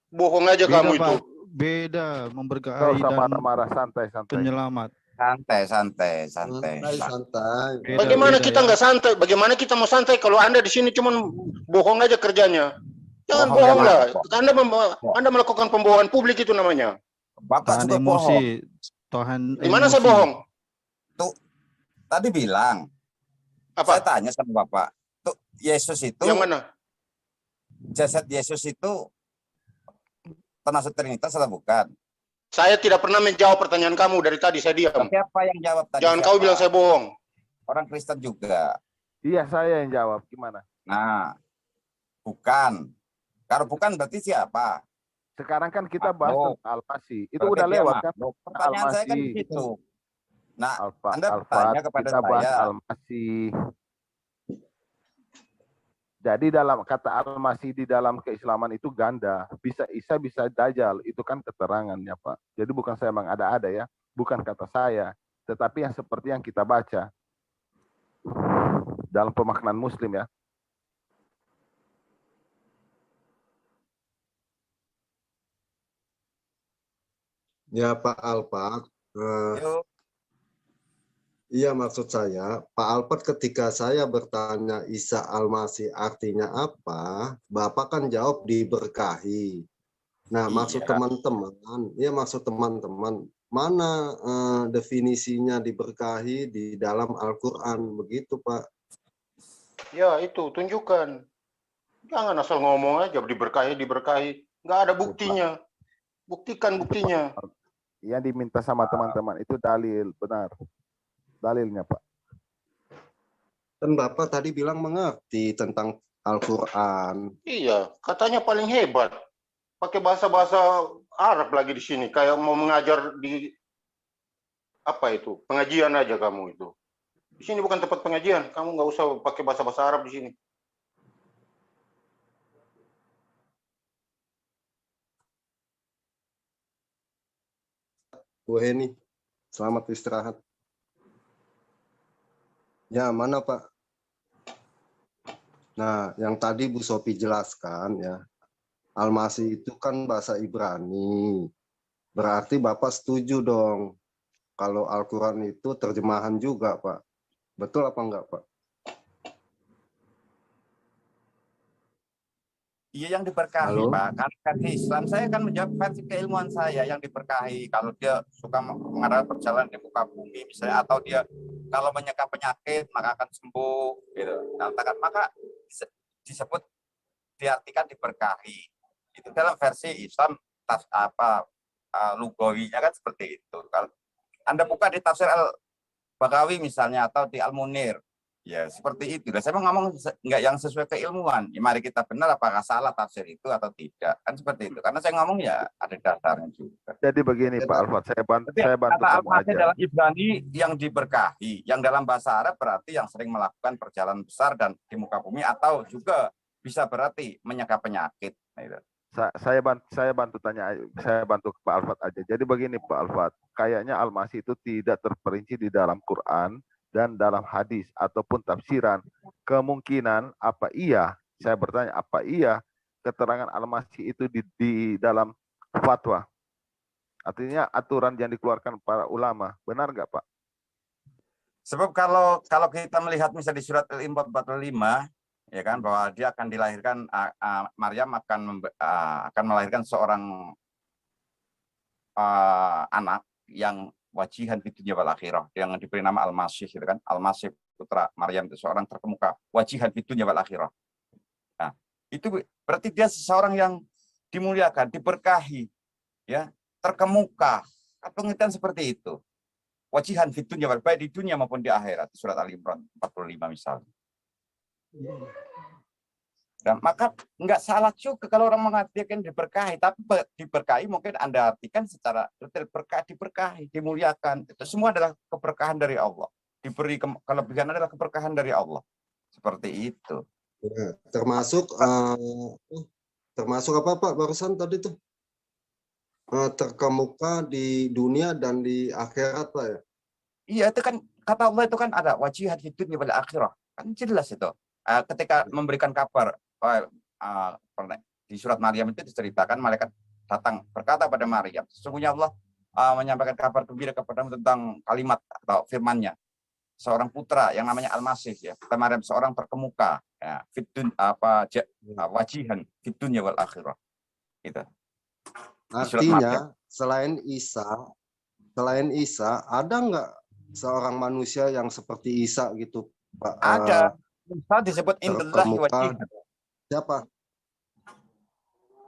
bohong aja, beda, kamu Pak. Itu. Beda memberkahi dan marah santai. Penyelamat. Santai. Bagaimana kita nggak santai? Bagaimana kita mau santai kalau Anda di sini cuma bohong aja kerjanya? Jangan bohong lah. Anda melakukan pembohongan publik itu namanya. Bapak juga emosi. Tahan. Di mana saya bohong? Tuh, tadi bilang. Apa? Saya tanya sama Bapak. Tuh, Yesus itu. Yang mana? Jasad Yesus itu termasuk Trinitas atau bukan? Saya tidak pernah menjawab pertanyaan kamu dari tadi, saya diam. Siapa yang jawab tadi? Jangan kau bilang saya bohong. Orang Kristen juga. Iya, saya yang jawab. Gimana? Nah, bukan. Kalau bukan berarti siapa? Sekarang kan kita bahas tentang Al-Masih. Itu udah lewat kan? Pertanyaan saya kan begitu. Nah, Anda bertanya kepada kita bahas saya. Al-Masih. Jadi dalam kata Al-Masih di dalam keislaman itu ganda. Bisa Isa, bisa Dajjal. Itu kan keterangannya, Pak. Jadi bukan saya mengada-ada ya. Bukan kata saya. Tetapi yang seperti yang kita baca. Dalam pemaknaan Muslim ya. Ya Pak Alphard, iya maksud saya, Pak Alphard ketika saya bertanya Isa Al-Masih artinya apa, Bapak kan jawab diberkahi. Nah maksud teman-teman, ya maksud teman-teman, mana definisinya diberkahi di dalam Al-Quran, begitu Pak? Ya itu, tunjukkan. Jangan asal ngomong aja, diberkahi. Nggak ada buktinya. Buktikan buktinya. Yang diminta sama teman-teman itu dalil, benar. Dalilnya, Pak. Dan Bapak tadi bilang mengerti tentang Al-Quran. Iya, katanya paling hebat. Pakai bahasa-bahasa Arab lagi di sini. Kayak mau mengajar di, apa itu, pengajian aja kamu itu. Di sini bukan tempat pengajian. Kamu nggak usah pakai bahasa-bahasa Arab di sini. Bu Heni, selamat istirahat. Ya, mana Pak? Nah, yang tadi Bu Sophie jelaskan ya, Al-Masih itu kan bahasa Ibrani. Berarti Bapak setuju dong kalau Al-Quran itu terjemahan juga, Pak. Betul apa enggak, Pak? Iya yang diberkahi, halo? Pak. Karena versi Islam saya kan menjawab versi keilmuan saya yang diberkahi. Kalau dia suka mengadakan perjalanan di muka bumi misalnya, atau dia kalau menyeka penyakit maka akan sembuh, gitu. Maka disebut diartikan diberkahi. Itu dalam versi Islam lugawinya kan seperti itu. Kalau Anda buka di tafsir Al-Bagawi misalnya atau di Al-Munir, ya seperti itu. Dan saya mau ngomong nggak yang sesuai keilmuan. Ya, mari kita benar apakah salah tafsir itu atau tidak. Kan seperti itu. Karena saya ngomong ya ada dasarnya juga. Jadi begini Pak Alphard, saya bantu kamu aja. Dalam Ibrani yang diberkahi, yang dalam bahasa Arab berarti yang sering melakukan perjalanan besar dan di muka bumi, atau juga bisa berarti menyeka penyakit. Saya bantu Pak Alfat aja. Jadi begini Pak Alfat, kayaknya Al-Masih itu tidak terperinci di dalam Quran dan dalam hadis ataupun tafsiran. Kemungkinan saya bertanya apa iya keterangan Al-Masih itu di dalam fatwa? Artinya aturan yang dikeluarkan para ulama, benar nggak Pak? Sebab kalau kita melihat misalnya di surat Al-Imran 45, ya kan, bahwa dia akan dilahirkan, Maryam akan melahirkan seorang anak yang wajihan di dunia wal akhirah, yang diberi nama Al-Masih, gitu kan. Al-Masih putra Maryam itu seorang terkemuka, wajihan di dunia wal akhirah. Nah, itu berarti dia seseorang yang dimuliakan, diberkahi, ya, terkemuka, pengertian seperti itu. Wajihan di dunia, baik di dunia maupun di akhirat, surat Al-Imran 45 misalnya. Dan maka nggak salah juga kalau orang mengatakan diberkahi, tapi diberkahi mungkin Anda artikan secara diberkahi, dimuliakan. Itu semua adalah keberkahan dari Allah. Diberi kelebihan adalah keberkahan dari Allah. Seperti itu. Ya, termasuk apa Pak barusan tadi tuh? Terkemuka di dunia dan di akhirat Pak ya? Iya, itu kan kata Allah itu kan ada wajihat di dunia wal akhirah. Kan jelas itu. Ketika memberikan kabar di surat Maryam itu diceritakan malaikat datang berkata pada Maryam, sesungguhnya Allah menyampaikan kabar gembira kepadamu tentang kalimat atau firman-Nya, seorang putra yang namanya Al-Masih, ya, kata Maryam, seorang terkemuka, ya, wajihan fid dunya wal akhirah. Itu. Artinya selain Isa ada nggak seorang manusia yang seperti Isa gitu Pak? Ada. Musa disebut indallahi wajihan.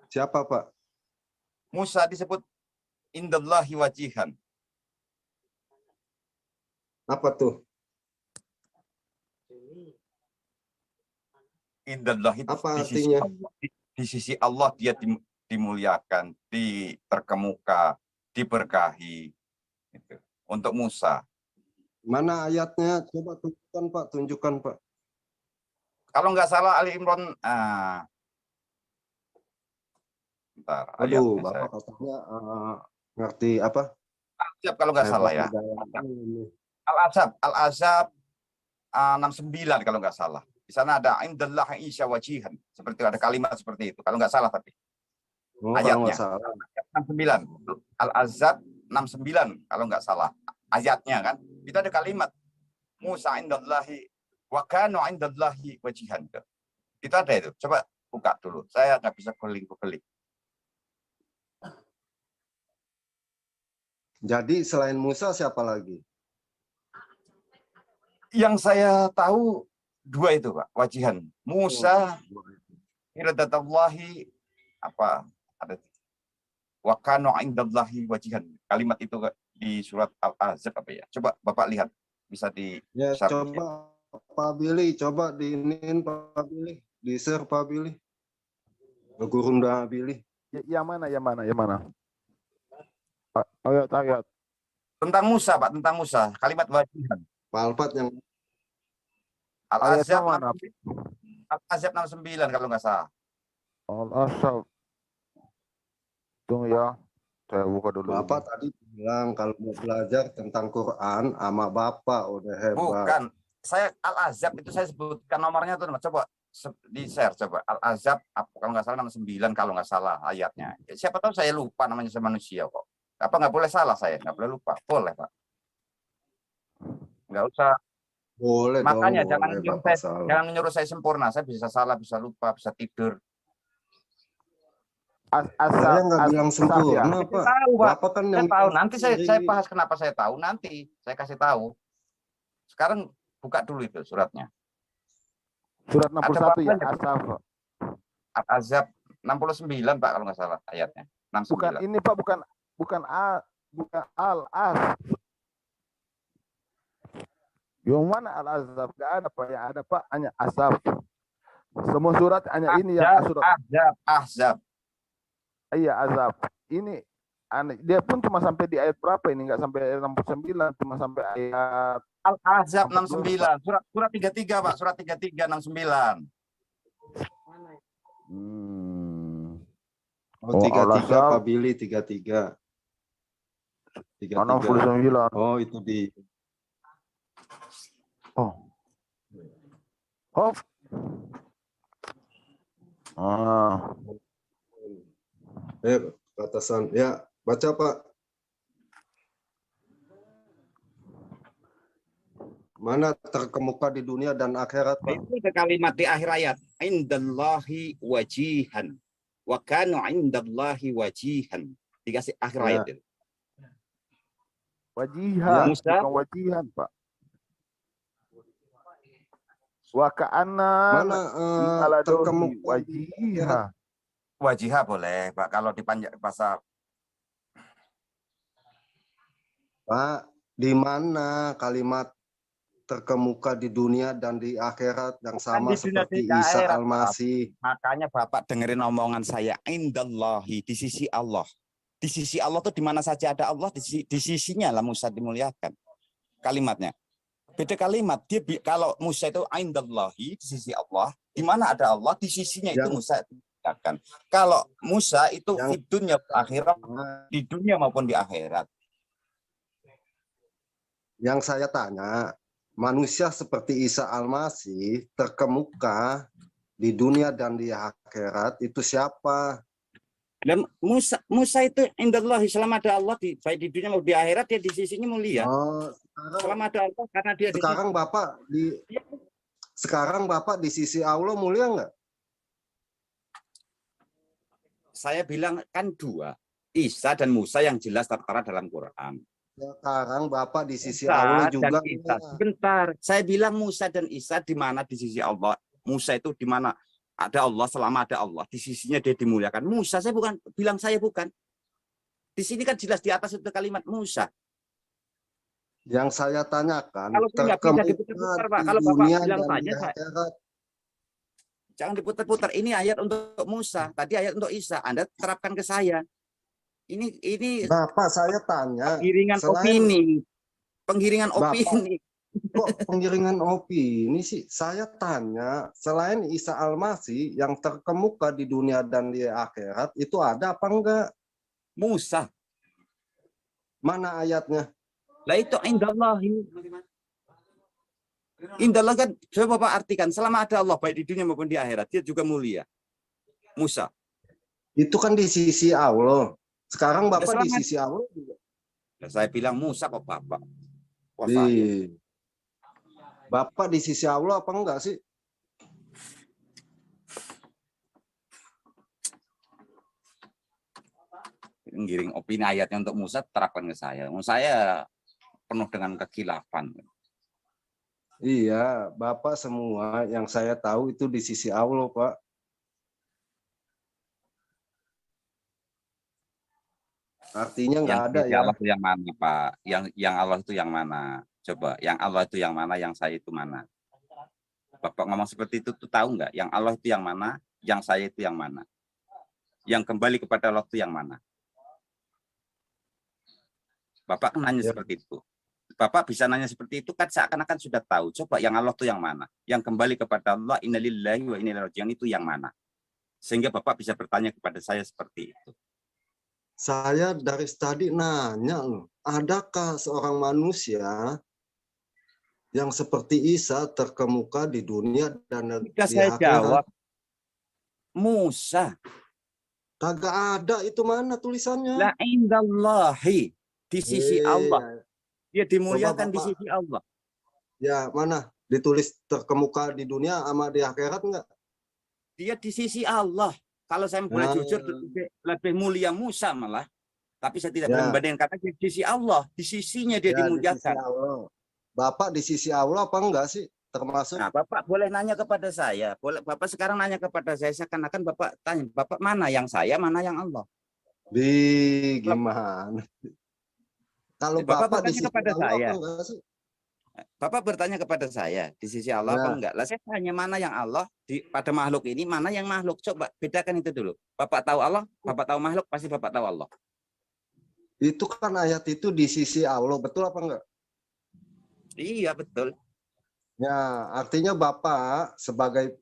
Siapa Pak? Musa disebut indallahi wajihan. Apa tuh? Indallahi apa artinya? Di sisi Allah dia dimuliakan, terkemuka, diberkahi. Gitu. Untuk Musa. Mana ayatnya? Coba tunjukkan Pak. Kalau nggak salah Ali Imran, bentar, aduh, Bapak katanya ngerti apa? Al-Azab kalau nggak salah ya. Al-Azab 69 kalau nggak salah. Di sana ada indallah isya wajihan. Seperti ada kalimat seperti itu. Kalau nggak salah tapi. Ayatnya. 69. Al-Azab 69 kalau nggak salah. Ayatnya kan. Itu ada kalimat. Musa indallahi wa kanu indallahi wajihan. Itu ada itu. Coba buka dulu. Saya nggak bisa googling. Jadi selain Musa siapa lagi? Yang saya tahu dua itu Pak, wajihan. Musa, iradatallahi, ada wa kanu indallahi wajihan. Kalimat itu di surat Al-Ahzab apa ya? Coba Bapak lihat, bisa di coba Pak Billy, coba diinin Pak Billy, di-share Pak Billy. Gurunda Billy. Yang mana? Ayat. Tentang Musa, Pak, tentang Musa. Kalimat wajihan. Pak Alfat yang Al-Azab 69 kalau nggak salah. Al-Azab. Tunggu ya. Saya buka dulu. Bapak tadi bilang kalau mau belajar tentang Quran sama Bapak udah hebat. Bukan. Saya Al-Azab itu saya sebutkan nomornya tuh, coba di-share coba. Al-Azab kalau nggak salah 69 kalau nggak salah ayatnya. Siapa tahu saya lupa, namanya saya manusia kok. Apa nggak boleh salah saya? Nggak boleh lupa. Boleh Pak. Nggak usah. Boleh. Makanya dong, jangan menyuruh saya sempurna. Saya bisa salah, bisa lupa, bisa tidur. Saya nggak bilang sempurna, Pak. Tahu, Pak. Bapak kan Saya tahu. Nanti saya bahas kenapa saya tahu. Nanti saya kasih tahu. Sekarang buka dulu itu suratnya. Surat 61 ya, Al-Azab 69 Pak kalau nggak salah ayatnya. 69. Bukan ini Pak, bukan Al-Az. Yang mana Al-Azab? Gak ada Pak, yang ada Pak hanya Azab. Semua surat hanya ini yang surat Azab. Iya, Azab. Ini dia pun cuma sampai di ayat berapa ini? Enggak sampai ayat 69, cuma sampai ayat Al-Azab 69. Surat 33 Pak, surat 33 69. Oh, Oh, 33 alasnya Pak Billy 33. 33. 69. Oh, itu di Oh. Oh. Ah. batasan. Ya, baca Pak. Mana terkemuka di dunia dan akhirat, Pak? Itu ada kalimat di akhir ayat. Indallahi wajihan. Wa kanu indallahi wajihan. Dikasih akhir Ya. ayat itu. Wajihan, Musa. bukan wajihan, Pak. Wa ka'anna Mana ala dohi terkemuka di wajiha. Wajihah boleh, Pak. Kalau dipanjang bahasa Pak, di mana kalimat terkemuka di dunia dan di akhirat yang sama Kan di dunia seperti di Isa akhirat, Pak. Al-Masih? Makanya Bapak dengerin omongan saya. Indallahi, di sisi Allah. Di sisi Allah tuh di mana saja ada Allah, di sisinya lah Musa dimuliakan. Kalimatnya. Beda kalimat. Dia kalau Musa itu indallahi, di sisi Allah, di mana ada Allah, di sisinya itu Musa dimuliakan. Kalau Musa itu di dunia akhirat, di dunia maupun di akhirat. Yang saya tanya, manusia seperti Isa Al-Masih terkemuka di dunia dan di akhirat itu siapa? Dan Musa itu indallahi, selama ada Allah baik di dunia maupun di akhirat, dia di sisinya mulia. Oh, selama ada Allah karena dia sekarang sekarang Bapak di sisi Allah mulia nggak? Saya bilang kan dua, Isa dan Musa yang jelas tertera dalam Quran. Sekarang Bapak di sisi Musa Allah dan juga. Isa. Sebentar, saya bilang Musa dan Isa di mana di sisi Allah. Musa itu di mana ada Allah, selama ada Allah, di sisinya dia dimuliakan. Musa, saya bukan bilang saya bukan. Di sini kan jelas di atas itu kalimat Musa. Yang saya tanyakan, Kalau saya nggak bisa diputar-putar, Pak. Kalau Bapak bilang tanya, jangan diputar-putar. Ini ayat untuk Musa, tadi ayat untuk Isa. Anda terapkan ke saya. Ini Bapak, saya tanya. Penggiringan opini. Penggiringan opini. Kok penggiringan opini sih? Saya tanya, selain Isa Al-Masih yang terkemuka di dunia dan di akhirat, itu ada apa enggak? Musa. Mana ayatnya? Lah itu indallahi. Indallah kan, coba Bapak artikan, selama ada Allah, baik di dunia maupun di akhirat, dia juga mulia. Musa. Itu kan di sisi Allah. Sekarang Bapak di sisi Allah juga. Saya bilang Musa kok Bapak. Bapak di sisi Allah apa enggak sih? Ngiring opini ayatnya untuk Musa terapkan ke saya. Saya penuh dengan kekhilafan. Iya, Bapak semua yang saya tahu itu di sisi Allah, Pak. Artinya nggak ada ya. Allah itu yang mana, Pak? Yang Allah itu yang mana? Coba, yang Allah itu yang mana, yang saya itu mana? Bapak ngomong seperti itu tuh tahu nggak? Yang Allah itu yang mana, yang saya itu yang mana? Yang kembali kepada Allah itu yang mana? Bapak kan nanya seperti itu. Bapak bisa nanya seperti itu kan seakan-akan sudah tahu. Coba yang Allah itu yang mana? Yang kembali kepada Allah, innalillahi wa inna ilaihi raji'un itu yang mana? Sehingga Bapak bisa bertanya kepada saya seperti itu. Saya dari tadi nanya loh, adakah seorang manusia yang seperti Isa terkemuka di dunia dan di saya akhirat? jawab, Musa. Kagak ada, itu mana tulisannya? La indallahi, di sisi Allah. Dia dimuliakan di sisi Allah. Ya, mana? Ditulis terkemuka di dunia sama di akhirat enggak? Dia di sisi Allah. Kalau saya boleh jujur, lebih mulia Musa malah. Tapi saya tidak boleh membandingkan karena di sisi Allah. Di sisinya dia dimuliakan. Bapak di sisi Allah apa enggak sih? Termasuk. Nah, Bapak boleh nanya kepada saya. Boleh, Bapak sekarang nanya kepada saya. Seakan-akan Bapak tanya, Bapak mana yang saya, mana yang Allah? Gimana? Kalau Bapak Bapak di bertanya sisi kepada Allah saya. apa enggak sih? Bapak bertanya kepada saya, di sisi Allah apa enggak? Lah saya tanya mana yang Allah pada makhluk ini, mana yang makhluk? Coba bedakan itu dulu. Bapak tahu Allah, Bapak tahu makhluk, pasti Bapak tahu Allah. Itu kan ayat itu di sisi Allah, betul apa enggak? Iya, betul. Ya, artinya Bapak sebagai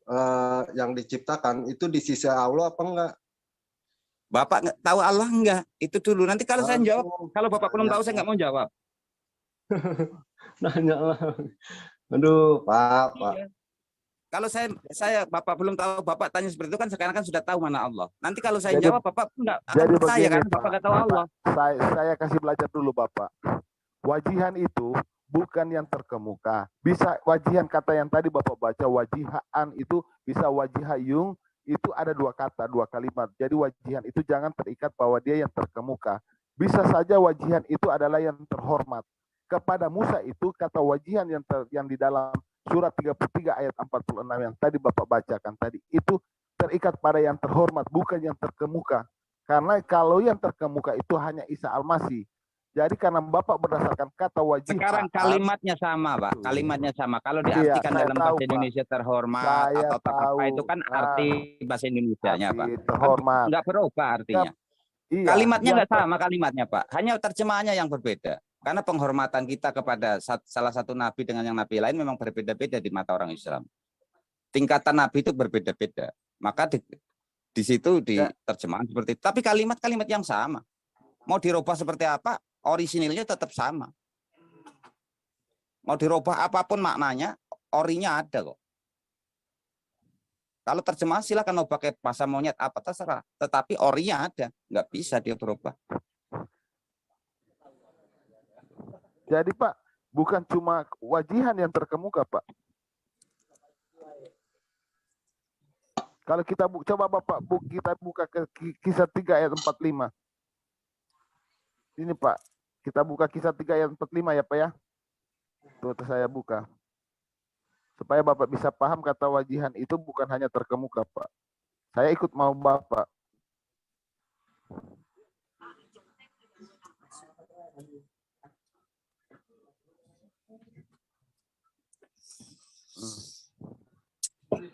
yang diciptakan itu di sisi Allah apa enggak? Bapak tahu Allah enggak? Itu dulu. Nanti kalau saya jawab, kalau Bapak belum tahu, saya nggak mau jawab. Nanya lah. Aduh, Pak. Iya. Kalau saya Bapak belum tahu, Bapak tanya seperti itu kan sekarang kan sudah tahu mana Allah. Nanti kalau saya jawab, Bapak nggak akan percaya begini, karena Bapak nggak tahu Allah. Saya kasih belajar dulu Bapak. Wajihan itu bukan yang terkemuka. Bisa wajihan kata yang tadi Bapak baca, wajihan itu bisa wajihayung, itu ada dua kata, dua kalimat. Jadi wajihan itu jangan terikat bahwa dia yang terkemuka. Bisa saja wajihan itu adalah yang terhormat. Kepada Musa itu kata wajihan yang di dalam surat 33 ayat 46 yang tadi Bapak bacakan tadi, itu terikat pada yang terhormat, bukan yang terkemuka. Karena kalau yang terkemuka itu hanya Isa Al-Masih. Jadi karena Bapak berdasarkan kata wajihan. Sekarang kalimatnya sama, Pak. Kalimatnya sama. Kalau diartikan dalam bahasa Indonesia terhormat atau apa itu kan arti bahasa Indonesianya, Pak. Terhormat. Enggak berubah artinya. Iya, kalimatnya enggak sama kalimatnya, Pak. Hanya terjemahannya yang berbeda. Karena penghormatan kita kepada salah satu nabi dengan yang nabi lain memang berbeda-beda di mata orang Islam. Tingkatan nabi itu berbeda-beda. Maka di situ diterjemahkan seperti itu. Tapi kalimat-kalimat yang sama. Mau dirubah seperti apa, orisinilnya tetap sama. Mau dirubah apapun maknanya, orinya ada kok. Kalau terjemahan silakan mau pakai bahasa monyet apa terserah. Tetapi orinya ada. Nggak bisa dia berubah. Jadi Pak, bukan cuma wajihan yang terkemuka Pak. Kalau kita coba Bapak kita buka ke kisah 3 ayat 45. Ini Pak, kita buka kisah 3 ayat 45 ya Pak ya. Tuh saya buka. Supaya Bapak bisa paham kata wajihan itu bukan hanya terkemuka Pak. Saya ikut mau Bapak.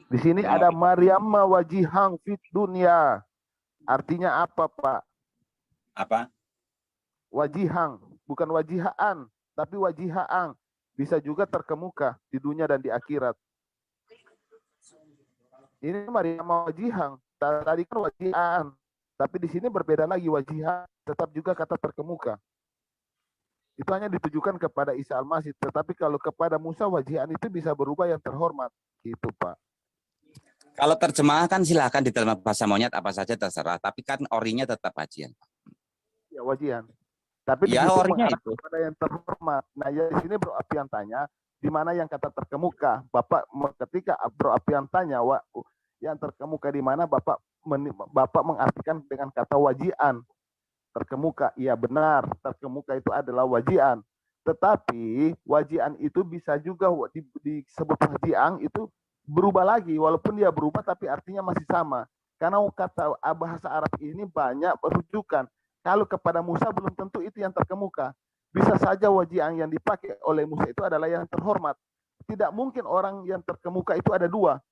Di sini ada Maryam wajihang fit dunia. Artinya apa, Pak? Apa? Wajihang, bukan wajihaan, tapi wajihaang. Bisa juga terkemuka di dunia dan di akhirat. Ini Maryam wajihang, tadi kan wajihaan. Tapi di sini berbeda lagi wajihan, tetap juga kata terkemuka. Itu hanya ditujukan kepada Isa Al-Masih, tetapi kalau kepada Musa wajihan itu bisa berubah yang terhormat. Gitu, Pak. Kalau terjemah kan silakan di dalam bahasa monyet apa saja terserah, tapi kan orinya tetap wajihan. Ya wajihan. Tapi ya, di situ orinya itu kepada yang terhormat. Nah, ya di sini Bro Apian tanya, di mana yang kata terkemuka? Bapak ketika Bro Apian tanya, yang terkemuka di mana? Bapak mengartikan dengan kata wajian. Terkemuka, iya benar, terkemuka itu adalah wajian. Tetapi wajian itu bisa juga disebut wajian itu berubah lagi, walaupun dia berubah tapi artinya masih sama. Karena kata bahasa Arab ini banyak rujukan. Kalau kepada Musa belum tentu itu yang terkemuka. Bisa saja wajian yang dipakai oleh Musa itu adalah yang terhormat. Tidak mungkin orang yang terkemuka itu ada dua.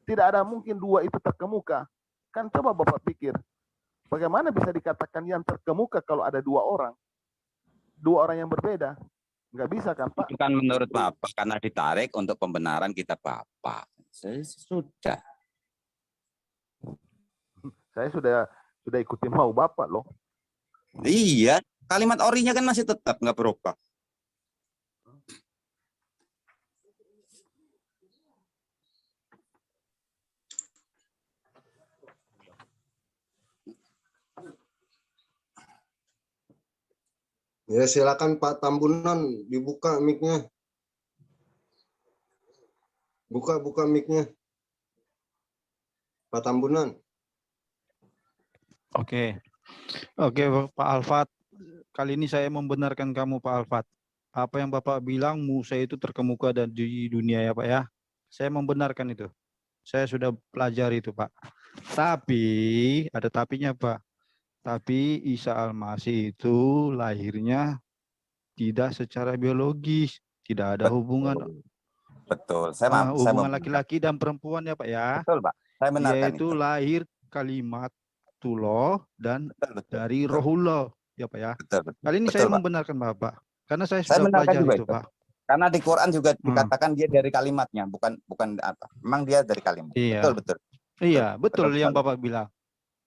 Tidak ada mungkin dua itu terkemuka. Kan coba Bapak pikir. Bagaimana bisa dikatakan yang terkemuka kalau ada dua orang? Dua orang yang berbeda. Nggak bisa kan, Pak? Itu kan menurut Bapak karena ditarik untuk pembenaran kita Bapak. Sudah. Saya sudah ikuti mau Bapak loh. Iya, kalimat orinya kan masih tetap nggak berubah. Ya silakan Pak Tambunan dibuka mic-nya. Buka mic-nya. Pak Tambunan. Oke, Pak Alfat. Kali ini saya membenarkan kamu Pak Alfat. Apa yang Bapak bilang Musa itu terkemuka dan di dunia ya Pak ya. Saya membenarkan itu. Saya sudah pelajari itu Pak. Tapi ada tapinya Pak. Tapi Isa Al-Masih itu lahirnya tidak secara biologis, tidak ada hubungan. Betul. Hubungan laki-laki dan perempuan ya Pak ya. Betul Pak. Saya benarkan yaitu itu. Lahir kalimatullah dan dari rohullah ya Pak ya. Betul. Kali ini saya membenarkan Bapak. Karena saya sudah pelajari itu Pak. Karena di Quran juga dikatakan dia dari kalimatnya, bukan apa. Memang dia dari kalimat. Iya. Betul. Iya, betul yang Bapak bilang.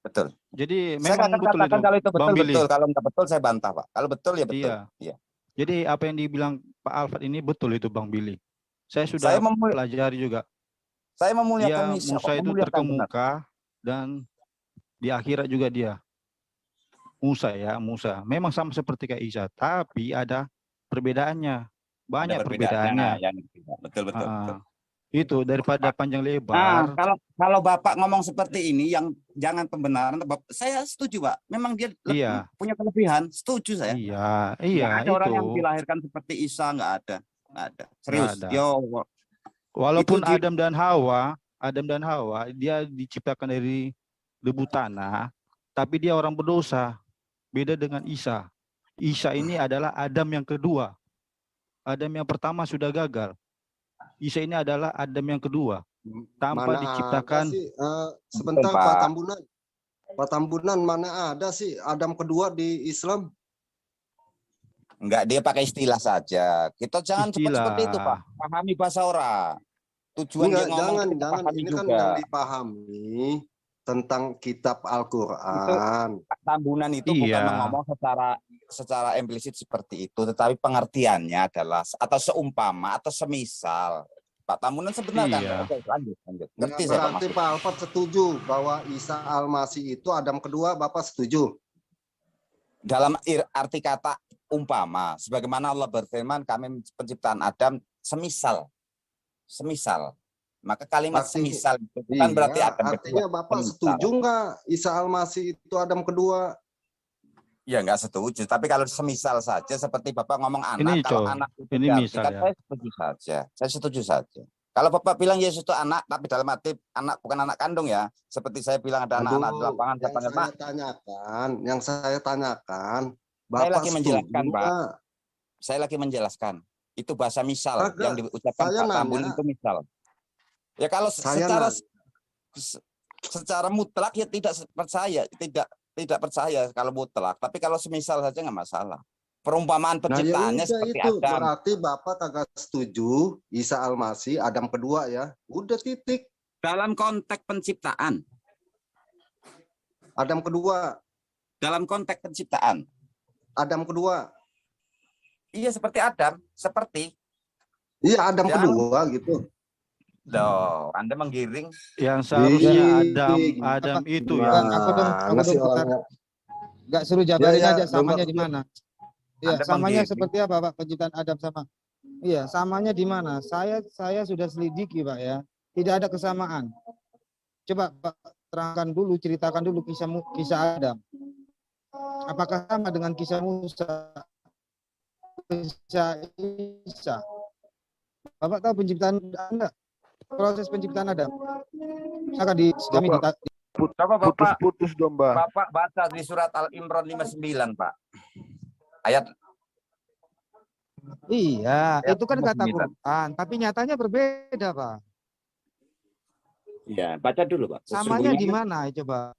Betul. Jadi Saya memang akan betul katakan itu, kalau itu Bang betul Billy. betul, kalau nggak betul saya bantah, Pak. Kalau betul ya betul. Iya. Iya. Jadi apa yang dibilang Pak Alfred ini betul itu, Bang Billy. Saya sudah Saya pelajari juga. saya memuliakan Dia Isa, Musa itu memuliakan benar. terkemuka dan di akhirat juga dia. Musa ya, Musa. Memang sama seperti kayak Isa, tapi ada perbedaannya. Banyak Ada perbedaannya. Ya, betul. Itu daripada panjang Nah, lebar. kalau Bapak ngomong seperti ini yang jangan pembenaran, saya setuju, Pak. Memang dia Iya. punya kelebihan, setuju saya. Iya, Nggak ada orang itu. yang dilahirkan seperti Isa, nggak ada. Serius. Nggak ada. Yo, Walaupun itu Adam dan Hawa, dia diciptakan dari debu tanah, tapi dia orang berdosa. Beda dengan Isa. Isa ini adalah Adam yang kedua. Adam yang pertama sudah gagal. Isa ini adalah Adam yang kedua. Tanpa Mana diciptakan. ada sih, sebentar Pak Tambunan. Pak Tambunan, mana ada sih Adam kedua di Islam? Enggak, dia pakai istilah saja. Kita jangan cepat seperti itu, Pak. Pahami bahasa orang. Tujuan Enggak, dia ngomong itu jangan. pahami Ini juga. kan yang dipahami tentang kitab Al-Quran. Tambunan itu bukan ngomong secara implisit seperti itu, tetapi pengertiannya adalah atau seumpama atau semisal. Pak Tambunan sebenarnya kan. Oke, lanjut. Ngerti saya, Pak. Berarti Pak Alfat setuju bahwa Isa Al-Masih itu Adam kedua, Bapak setuju? Dalam arti kata umpama, sebagaimana Allah berfirman, kami penciptaan Adam semisal. Maka kalimat semisal itu bukan berarti Adam kedua. Artinya Bapak setuju nggak Isa Al-Masih itu Adam kedua? Ya nggak setuju, tapi kalau semisal saja seperti Bapak ngomong anak, Ini, kalau Cok. anak itu Ini diartikan, misal ya. saya setuju saja. Kalau Bapak bilang Yesus itu anak, tapi dalam arti anak bukan anak kandung ya, seperti saya bilang ada anak-anak di lapangan, yang saya tanyakan, saya Bapak lagi menjelaskan, setuju Pak. nggak? Saya lagi menjelaskan. Itu bahasa misal Agak, yang diucapkan saya Pak Tambun nanya. itu misal. Ya kalau Saya secara mutlak ya tidak percaya kalau mutlak, tapi kalau semisal saja nggak masalah. Perumpamaan penciptaannya Nah, ya seperti itu. Adam. Berarti Bapak kagak setuju Isa Al-Masih Adam kedua ya. Udah titik. Dalam konteks penciptaan. Adam kedua. Dalam konteks penciptaan. Adam kedua. Iya seperti Adam, seperti. Iya Adam kedua gitu. Loh, Anda menggiring. Yang seharusnya Adam itu ya. Aku dong nggak suruh jabarin aja samanya di mana. Iya, samanya seperti apa Pak penciptaan Adam sama? Iya, samanya di mana? Saya sudah selidiki Pak ya. Tidak ada kesamaan. Coba Pak terangkan dulu, ceritakan dulu kisah Adam. Apakah sama dengan kisah Musa? Kisah Isa? Bapak tahu penciptaan Anda? Proses penciptaan Adam. Akan kami putus dong, Mbak. Bapak baca di surat Al-Imran 59, Pak. Ayat. Iya, itu kan kata Quran, tapi nyatanya berbeda, Pak. Iya, baca dulu, Pak. Samanya di mana coba?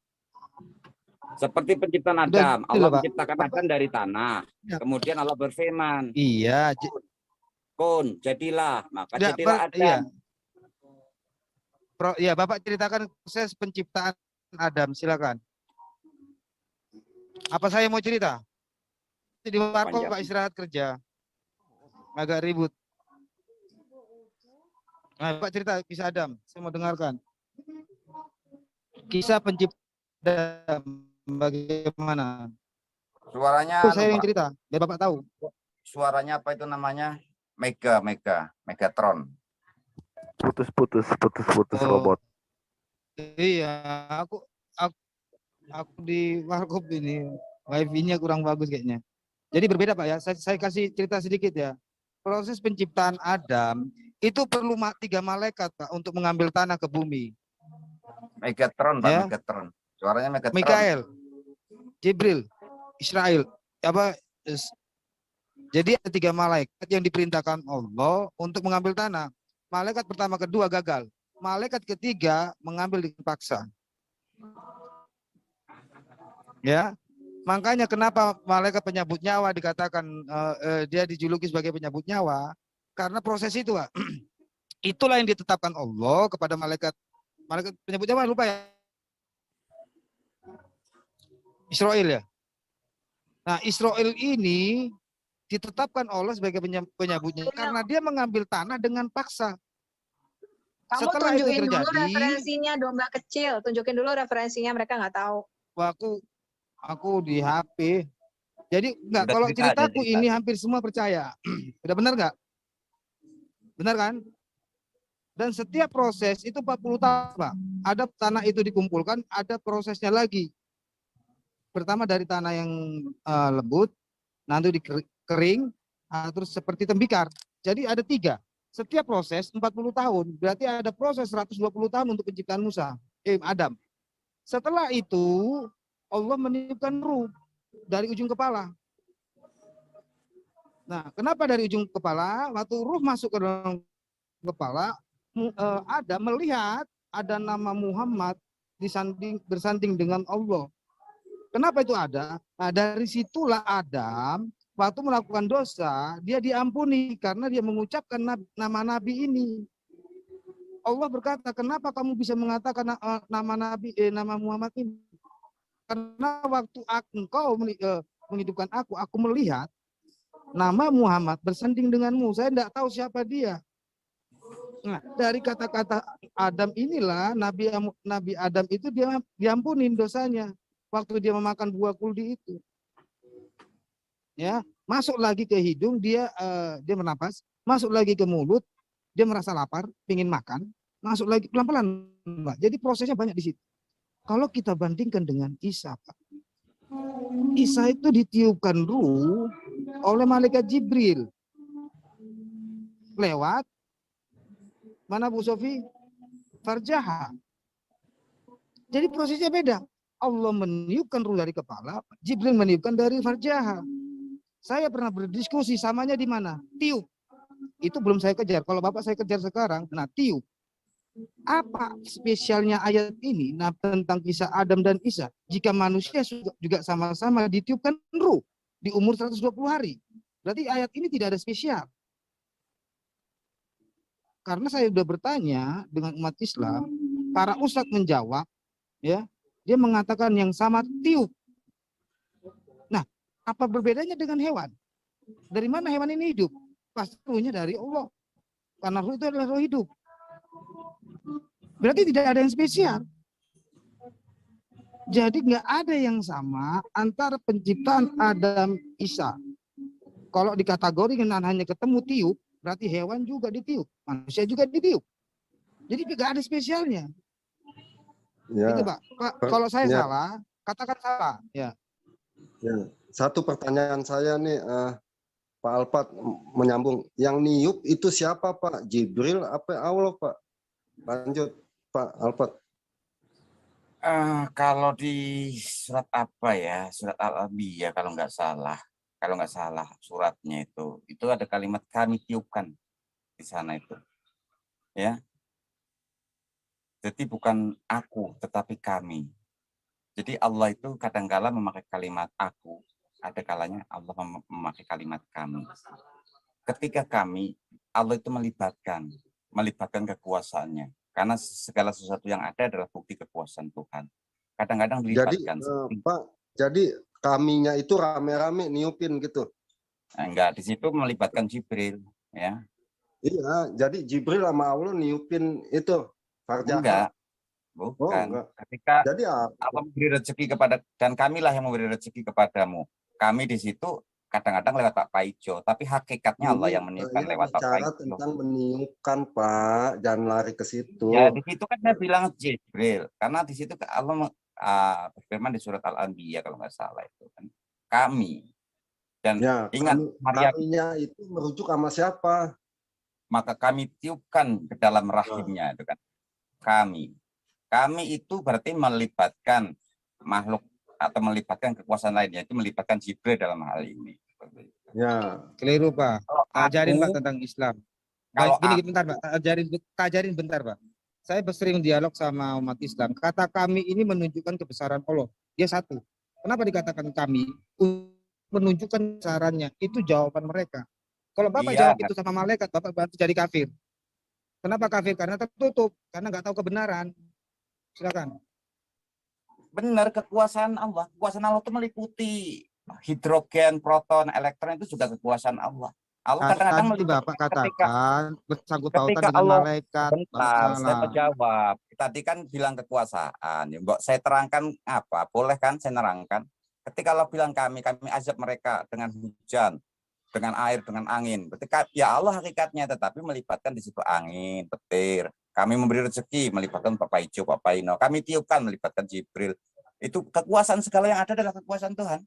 Seperti penciptaan Adam, Allah menciptakan Adam dari tanah. Kemudian Allah berfirman. Iya. Kun, jadilah. Maka jadilah Adam. Iya. Bapak ceritakan proses penciptaan Adam, silakan. Apa saya mau cerita? Di warkop Pak istirahat kerja. Agak ribut. Nah, Pak cerita kisah Adam, saya mau dengarkan. Kisah penciptaan Adam. Bagaimana? Suaranya saya yang cerita, biar Bapak tahu. Suaranya apa itu namanya? Megatron. Putus robot. Iya, aku di warkop ini wifi-nya kurang bagus kayaknya. Jadi berbeda Pak ya. Saya kasih cerita sedikit ya. Proses penciptaan Adam itu perlu 3 malaikat Pak untuk mengambil tanah ke bumi. Megatron, Pak, ya? Megatron. Suaranya Megatron. Mikael, Jibril, Israel. Jadi ada 3 malaikat yang diperintahkan Allah untuk mengambil tanah. Malaikat pertama, kedua gagal. Malaikat ketiga mengambil dengan paksa. Ya, makanya kenapa malaikat penyabut nyawa dikatakan dia dijuluki sebagai penyabut nyawa? Karena proses itu, Pak. Itulah yang ditetapkan Allah kepada malaikat penyabut nyawa, lupa ya. Israel ya. Nah, Israel ini ditetapkan Allah sebagai penyambutnya karena dia mengambil tanah dengan paksa. Kamu Setelah itu tunjukin dulu terjadi, referensinya domba kecil. Tunjukin dulu referensinya, mereka nggak tahu. wah, aku di HP. Jadi enggak, Udah kalau cerita aja, ceritaku cerita ini aja. hampir semua percaya. Udah benar nggak? Benar kan? Dan setiap proses itu 40 tahun, Pak. Ada tanah itu dikumpulkan, ada prosesnya lagi. Pertama dari tanah yang lembut, nanti dikering, terus seperti tembikar. Jadi ada 3. Setiap proses 40 tahun, berarti ada proses 120 tahun untuk penciptaan Adam. Setelah itu, Allah meniupkan ruh dari ujung kepala. Nah, kenapa dari ujung kepala? Waktu ruh masuk ke dalam kepala, Adam melihat ada nama Muhammad bersanding dengan Allah. Kenapa itu ada? Nah, dari situlah Adam waktu melakukan dosa, dia diampuni karena dia mengucapkan nama Nabi ini. Allah berkata, kenapa kamu bisa mengatakan nama Muhammad ini? Karena waktu engkau menghidupkan aku melihat nama Muhammad bersanding denganmu. Saya tidak tahu siapa dia. Nah, dari kata-kata Adam inilah Nabi Adam itu dia diampunin dosanya waktu dia memakan buah kuldi itu. Ya, masuk lagi ke hidung, dia bernapas, masuk lagi ke mulut, dia merasa lapar, ingin makan, masuk lagi pelan-pelan, Mbak. Jadi prosesnya banyak di situ. Kalau kita bandingkan dengan Isa, Pak. Isa itu ditiupkan ruh oleh malaikat Jibril. Lewat mana Bu Sofi? Farjaha. Jadi prosesnya beda. Allah meniupkan ruh dari kepala, Jibril meniupkan dari farjaha. Saya pernah berdiskusi, samanya di mana? Tiup. Itu belum saya kejar. Kalau Bapak saya kejar sekarang, nah tiup. Apa spesialnya ayat ini tentang kisah Adam dan Isa? Jika manusia juga sama-sama ditiupkan ruh di umur 120 hari. Berarti ayat ini tidak ada spesial. Karena saya sudah bertanya dengan umat Islam, para ustadz menjawab, ya, dia mengatakan yang sama tiup. Nah, apa berbedanya dengan hewan? Dari mana hewan ini hidup? Pasti ruhnya dari Allah. Karena ruh itu adalah roh hidup. Berarti tidak ada yang spesial. Jadi nggak ada yang sama antara penciptaan Adam Isa. Kalau dikategorikan hanya ketemu tiup, berarti hewan juga ditiup, manusia juga ditiup. Jadi nggak ada spesialnya. Ya. Itu Pak. Kalau saya Ya. salah, katakan salah. Ya. Ya. Satu pertanyaan saya nih, Pak Alpat menyambung. Yang niup itu siapa Pak? Jibril apa Allah Pak? Lanjut Pak Alpat. Kalau di surat apa ya, surat Al-Anbiya kalau nggak salah suratnya itu ada kalimat kami tiupkan di sana itu, ya. Jadi bukan aku tetapi kami. Jadi Allah itu kadang-kala memakai kalimat aku, ada kalanya Allah memakai kalimat kami. Ketika kami, Allah itu melibatkan kekuasaannya. Karena segala sesuatu yang ada adalah bukti kekuasaan Tuhan. Kadang-kadang dilibatkan. Jadi Pak, jadi kaminya itu rame-rame niupin gitu. Nah, enggak, di situ melibatkan Jibril, ya. Iya, jadi Jibril sama Allah niupin itu farjaha. Enggak, bukan. enggak. Ketika Jadi Allah memberi rezeki kepada, dan kamilah yang memberi rezeki kepadamu. Kami di situ kadang-kadang lewat Pak Paijo, tapi hakikatnya Allah yang meniupkan lewat Pak bicara Paijo. tentang meniupkan Pak, jangan lari ke situ. Ya, di situ kan saya bilang Jibril, karena di situ Allah berfirman di surat Al-Anbiya kalau nggak salah itu kan kami. Dan Ya, ingat kaminya itu merujuk sama siapa? Maka kami tiupkan ke dalam rahimnya itu kan. Kami itu berarti melibatkan makhluk atau melibatkan kekuasaan lainnya, itu melibatkan Jibril dalam hal ini. Ya, keliru Pak. Ajarin Pak tentang Islam. Kalau Gini bentar Pak, ajarin bentar Pak. Saya sering dialog sama umat Islam. Kata kami ini menunjukkan kebesaran Allah. Dia satu. Kenapa dikatakan kami? Menunjukkan kebesarannya. Itu jawaban mereka. Kalau Bapak jawab itu sama malaikat, Bapak berarti jadi kafir. Kenapa kafir? Karena tertutup. Karena nggak tahu kebenaran. Silakan. Benar, kekuasaan Allah. Kekuasaan Allah itu meliputi hidrogen, proton, elektron, itu juga kekuasaan Allah. Allah kadang-kadang Tadi Bapak ketika katakan bersangkut pautan ketika dengan Allah, malaikat. Bapak bentar, saya salah. menjawab. Tadi kan bilang kekuasaan. Ya, Mbok, saya terangkan apa? Boleh kan saya nerangkan? Ketika Allah bilang kami azab mereka dengan hujan, dengan air, dengan angin. Ketika ya Allah hakikatnya, tetapi melibatkan di situ angin, petir. Kami memberi rezeki, melibatkan Bapak Ijo, Bapak Ino. Kami tiupkan, melibatkan Jibril. Itu kekuasaan segala yang ada adalah kekuasaan Tuhan.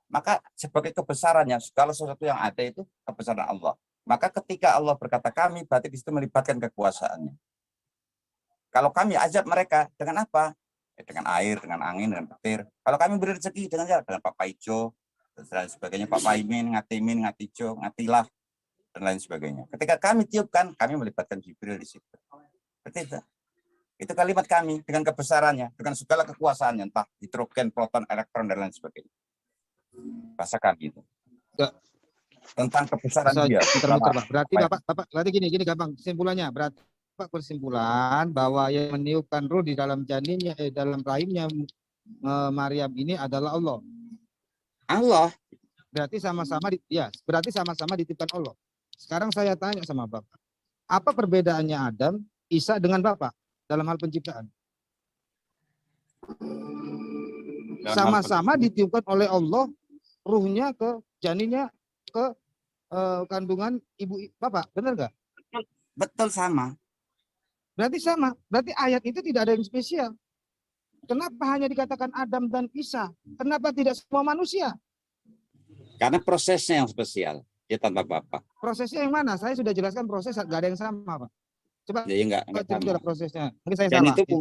Maka sebagai kebesarannya, segala sesuatu yang ada itu kebesaran Allah. Maka ketika Allah berkata kami, berarti di situ melibatkan kekuasaannya. Kalau kami azab mereka, dengan apa? Dengan air, dengan angin, dengan petir. Kalau kami beri rezeki dengan Bapak Ijo, dan lain sebagainya, Pak Paimin, Ngatimin, Ngatijo, Ngatilah, dan lain sebagainya. Ketika kami tiupkan, kami melibatkan Jibril di situ. Seperti itu. Itu kalimat kami dengan kebesarannya, dengan segala kekuasaannya, entah hidrogen, proton, elektron, dan lain sebagainya. Bahasa kami itu. Tentang kebesaran dia. Muter-muter, Pak. Berarti Bapak berarti gini gampang kesimpulannya. Berarti Bapak bersimpulan bahwa yang meniupkan ruh di dalam janinnya, dalam rahimnya Maryam ini adalah Allah. Allah. Berarti sama-sama berarti sama-sama ditiupkan Allah. Sekarang saya tanya sama Bapak. Apa perbedaannya Adam, Isa dengan Bapak dalam hal penciptaan? Sama-sama ditiupkan oleh Allah ruhnya ke janinnya, ke kandungan ibu Bapak, benar nggak? Betul, sama. Berarti sama. Berarti ayat itu tidak ada yang spesial. Kenapa hanya dikatakan Adam dan Isa? Kenapa tidak semua manusia? Karena prosesnya yang spesial. Ya tanpa Bapak. Prosesnya yang mana? Saya sudah jelaskan proses, nggak ada yang sama, Pak. Coba Ya, enggak sama. Prosesnya. Mungkin saya Dan salah. itu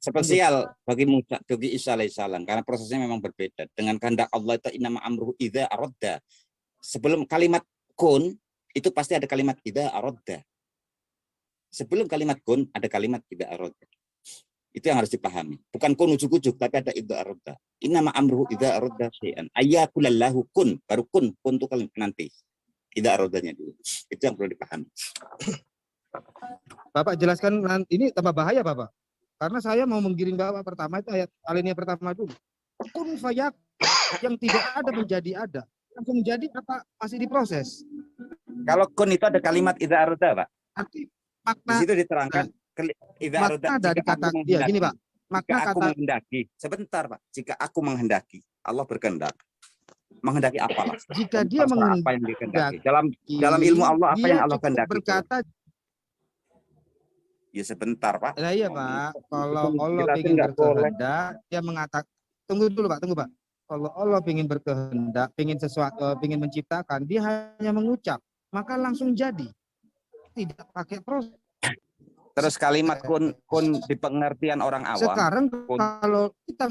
spesial bagi Isa alaihissalam karena prosesnya memang berbeda. Dengan kehendak Allah itu innama amruhu idza aradda. Sebelum kalimat kun itu pasti ada kalimat idza aradda. Sebelum kalimat kun ada kalimat idza aradda. Itu yang harus dipahami. Bukan kun ujuk-ujuk tapi ada idza aradda. Innama amruhu idza aradda syai'an. Ayyakulallahu kun, baru kun itu kalimat nanti. Idza aradanya dulu. Itu yang perlu dipahami. Bapak jelaskan ini tambah bahaya, Bapak. Karena saya mau menggiring Bapak pertama itu ayat alinea pertama dulu. Kun fayak yang tidak ada menjadi ada. Langsung menjadi apa? Masih diproses. Kalau kun itu ada kalimat idza aradda, Pak. Arti makna di situ diterangkan idza aradda dari kata ya gini, Pak. Makna jika aku kata menghendaki. Sebentar, Pak. Jika aku menghendaki, Allah berkehendak. Menghendaki apalah? Jika dia apa yang dikehendaki. Dalam ilmu Allah apa yang Allah kehendaki? Berkata ya sebentar, Pak. Nah, iya, Pak. Kalau Allah ingin berkehendak, dia mengatakan, tunggu dulu, Pak, tunggu, Pak. Kalau Allah ingin berkehendak, ingin sesuatu, ingin menciptakan, dia hanya mengucap, maka langsung jadi. Tidak pakai proses. Terus kalimat kun di pengertian orang awam. Sekarang kalau kita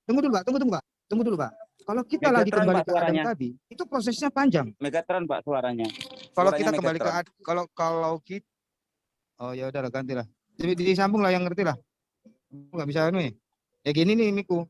tunggu dulu, Pak. Kalau kita Megatron, lagi kembali Pak, ke Adam suaranya. tadi, itu prosesnya panjang. Megatron, Pak, suaranya. Kalau Suaranya kita kembali ke Megatron. kalau kita oh ya udahlah gantilah. Disambung lah yang ngerti lah. Nggak bisa nih. Ya gini nih miku.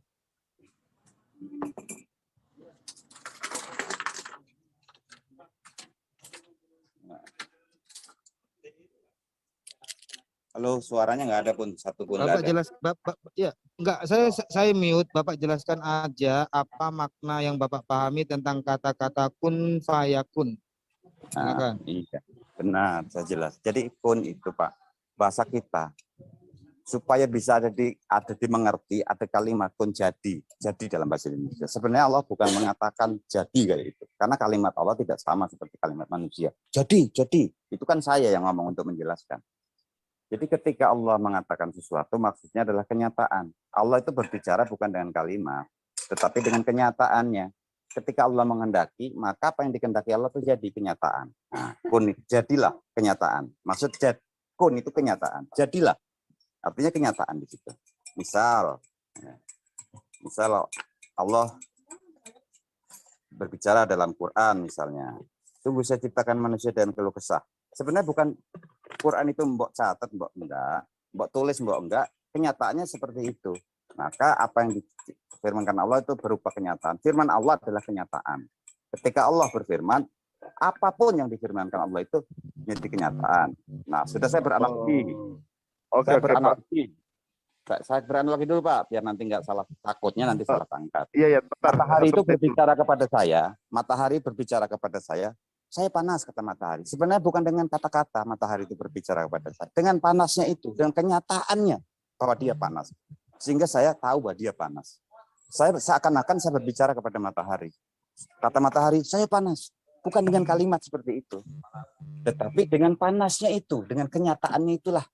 Halo, suaranya nggak ada pun satu pun. Bapak jelas, Bapak ya enggak, saya mute. Bapak jelaskan aja apa makna yang Bapak pahami tentang kata-kata kun fayakun. Nah, iya, benar, saya jelas. Jadi kun itu, Pak, bahasa kita supaya bisa ada dimengerti, ada kalimat kun jadi dalam bahasa Indonesia. Sebenarnya Allah bukan mengatakan jadi kayak itu, karena kalimat Allah tidak sama seperti kalimat manusia. Jadi itu kan saya yang ngomong untuk menjelaskan. Jadi ketika Allah mengatakan sesuatu, maksudnya adalah kenyataan. Allah itu berbicara bukan dengan kalimat, tetapi dengan kenyataannya. Ketika Allah menghendaki, maka apa yang dikehendaki Allah itu jadi kenyataan. Nah, kun, jadilah kenyataan. Maksud kun itu kenyataan. Jadilah, artinya kenyataan di situ. Misal Allah berbicara dalam Quran misalnya. Sungguh saya ciptakan manusia dengan keluh kesah. Sebenarnya bukan Quran itu mbok catat, mbok enggak, mbok tulis, mbok enggak, kenyataannya seperti itu. Maka apa yang difirmankan Allah itu berupa kenyataan. Firman Allah adalah kenyataan. Ketika Allah berfirman, apapun yang difirmankan Allah itu menjadi kenyataan. Nah, sudah saya beranalogi. Oke, beranalogi. Pak, saya beranalogi dulu Pak, biar nanti nggak salah, takutnya nanti salah tangkap. Iya, ya, bentar. Matahari itu berbicara kepada saya panas, kata matahari. Sebenarnya bukan dengan kata-kata matahari itu berbicara kepada saya. Dengan panasnya itu, dengan kenyataannya bahwa dia panas. Sehingga saya tahu bahwa dia panas. Saya seakan-akan saya berbicara kepada matahari. Kata matahari, saya panas. Bukan dengan kalimat seperti itu. Tetapi dengan panasnya itu, dengan kenyataannya itulah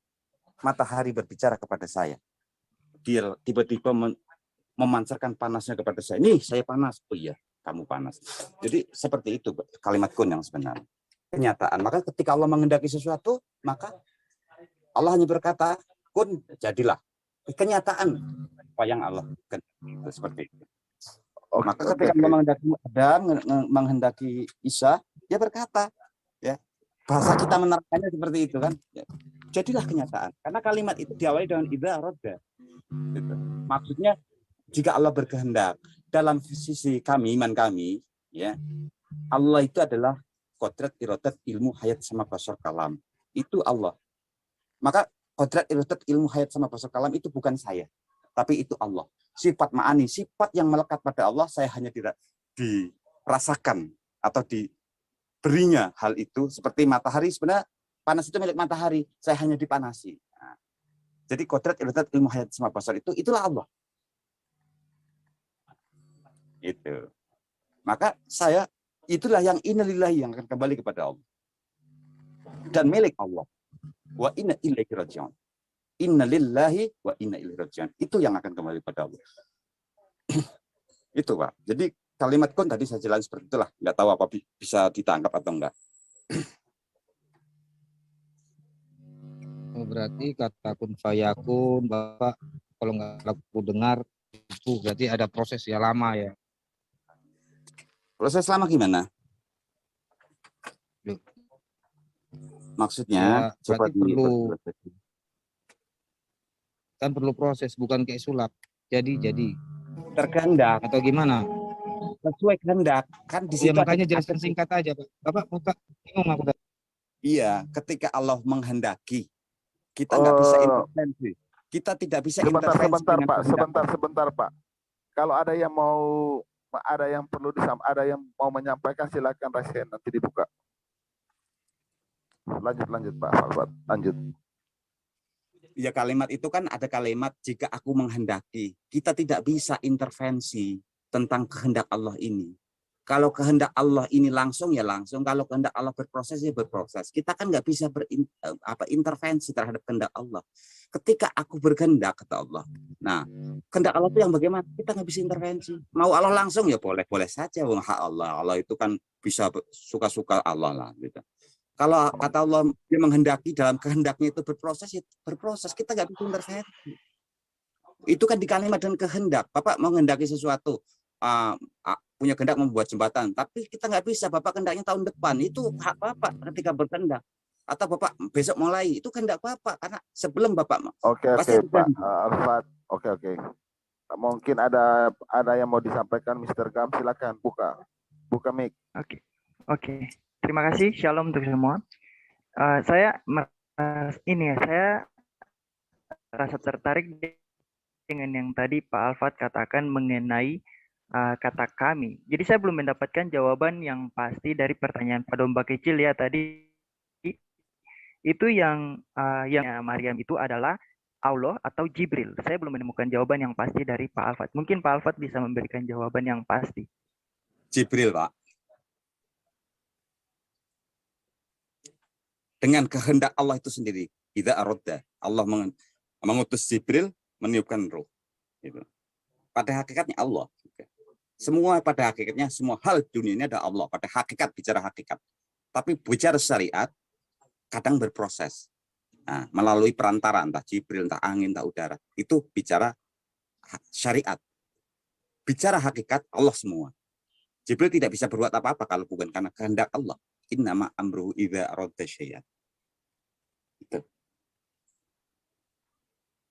matahari berbicara kepada saya. Dia tiba-tiba memancarkan panasnya kepada saya. Nih, saya panas. Oh iya, kamu panas. Jadi seperti itu kalimat kun yang sebenarnya. Kenyataan. Maka ketika Allah menghendaki sesuatu, maka Allah hanya berkata, kun, jadilah. Kenyataan apa yang Allah kehendaki. Seperti itu. Maka ketika Allah menghendaki Adam, menghendaki Isa, dia berkata, ya, bahasa kita menerangkannya seperti itu kan. Ya. Jadilah kenyataan. Karena kalimat itu diawali dengan idza aradda. Gitu. Maksudnya jika Allah berkehendak, dalam sisi kami, iman kami, ya, Allah itu adalah kodrat, iradat, ilmu, hayat, sama basar kalam. Itu Allah. Maka kodrat, iradat, ilmu, hayat, sama basar kalam itu bukan saya, tapi itu Allah. Sifat ma'ani, sifat yang melekat pada Allah, saya hanya dirasakan atau diberinya hal itu. Seperti matahari, sebenarnya panas itu milik matahari, saya hanya dipanasi. Nah, jadi kodrat, iradat, ilmu, hayat, sama basar itulah Allah. Itu. Maka saya itulah yang innalillahi yang akan kembali kepada Allah dan milik Allah. Wa inna ilaihi raji'un. Innalillahi wa inna ilaihi raji'un. Itu yang akan kembali kepada Allah. Itu Pak. Jadi kalimat kun tadi saya jelaskan seperti itulah. Nggak tahu apa bisa ditangkap atau enggak. Berarti kata kun fayakun, Bapak, kalau nggak aku dengar itu berarti ada proses yang lama ya. Proses lama gimana? Maksudnya Ya, berarti perlu proses, bukan kayak sulap. Jadi terkehendak atau gimana? Sesuai kehendak kan di situ. Ya, makanya jelaskan singkat aja, Pak. Bapak bingung aku. Iya, ketika Allah menghendaki, kita nggak bisa intervensi. Kita tidak bisa intervensi. Sebentar, Pak. Kalau ada yang mau menyampaikan, silakan raise hand, nanti dibuka. Lanjut Pak Alfat, lanjut. Ya, kalimat itu kan ada kalimat jika aku menghendaki. Kita tidak bisa intervensi tentang kehendak Allah ini. Kalau kehendak Allah ini langsung ya langsung, kalau kehendak Allah berproses ya berproses. Kita kan nggak bisa intervensi terhadap kehendak Allah. Ketika aku berkehendak, kata Allah. Nah, kehendak Allah itu yang bagaimana? Kita nggak bisa intervensi. Mau Allah langsung ya boleh saja, hak Allah. Allah itu kan bisa suka-suka Allah lah. Gitu. Kalau kata Allah dia menghendaki, dalam kehendaknya itu berproses, ya berproses. Kita nggak bisa intervensi. Itu kan di kalimat dan kehendak. Bapak mau menghendaki sesuatu. Punya kehendak membuat jembatan, tapi kita nggak bisa. Bapak kehendaknya tahun depan, itu hak Bapak ketika berkehendak. Atau Bapak besok mulai, itu kehendak Bapak karena sebelum Bapak. Oke Pak Alfat. Oke. Mungkin ada yang mau disampaikan, Mr. Gam, silakan buka mic. Oke. Terima kasih. Shalom untuk semua. Saya rasa tertarik dengan yang tadi Pak Alfat katakan mengenai kata kami. Jadi saya belum mendapatkan jawaban yang pasti dari pertanyaan Pak Domba Kecil ya tadi. Itu yang Maryam itu adalah Allah atau Jibril. Saya belum menemukan jawaban yang pasti dari Pak Alfat. Mungkin Pak Alfat bisa memberikan jawaban yang pasti. Jibril, Pak. Dengan kehendak Allah itu sendiri. Idza aradda. Allah mengutus Jibril meniupkan ruh. Gitu. Pada hakikatnya Allah. Semua pada hakikatnya, semua hal dunia ini ada Allah. Pada hakikat, bicara hakikat. Tapi bicara syariat, kadang berproses. Nah, melalui perantara, entah Jibril, entah angin, entah udara. Itu bicara syariat. Bicara hakikat, Allah semua. Jibril tidak bisa berbuat apa-apa kalau bukan karena kehendak Allah. Innama amruhu idza aradda syai'an. Itu.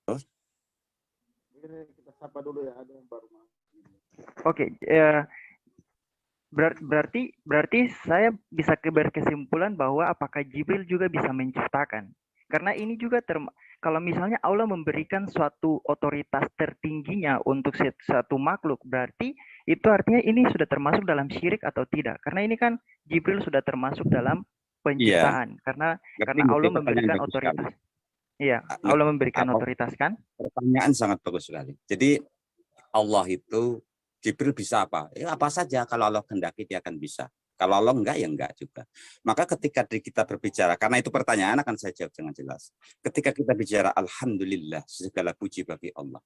Terus? Kita sapa dulu ya, ada yang baru. Oke, berarti saya bisa berkesimpulan bahwa apakah Jibril juga bisa menciptakan? Karena ini juga kalau misalnya Allah memberikan suatu otoritas tertingginya untuk satu makhluk, berarti itu artinya ini sudah termasuk dalam syirik atau tidak? Karena ini kan Jibril sudah termasuk dalam penciptaan, karena Allah memberikan otoritas. Iya, Allah memberikan otoritas kan? Pertanyaan sangat bagus sekali. Jadi Allah itu, Jibril bisa apa? Ya apa saja, kalau Allah kehendaki dia akan bisa. Kalau Allah enggak, ya enggak juga. Maka ketika kita berbicara, karena itu pertanyaan akan saya jawab dengan jelas. Ketika kita bicara Alhamdulillah, segala puji bagi Allah.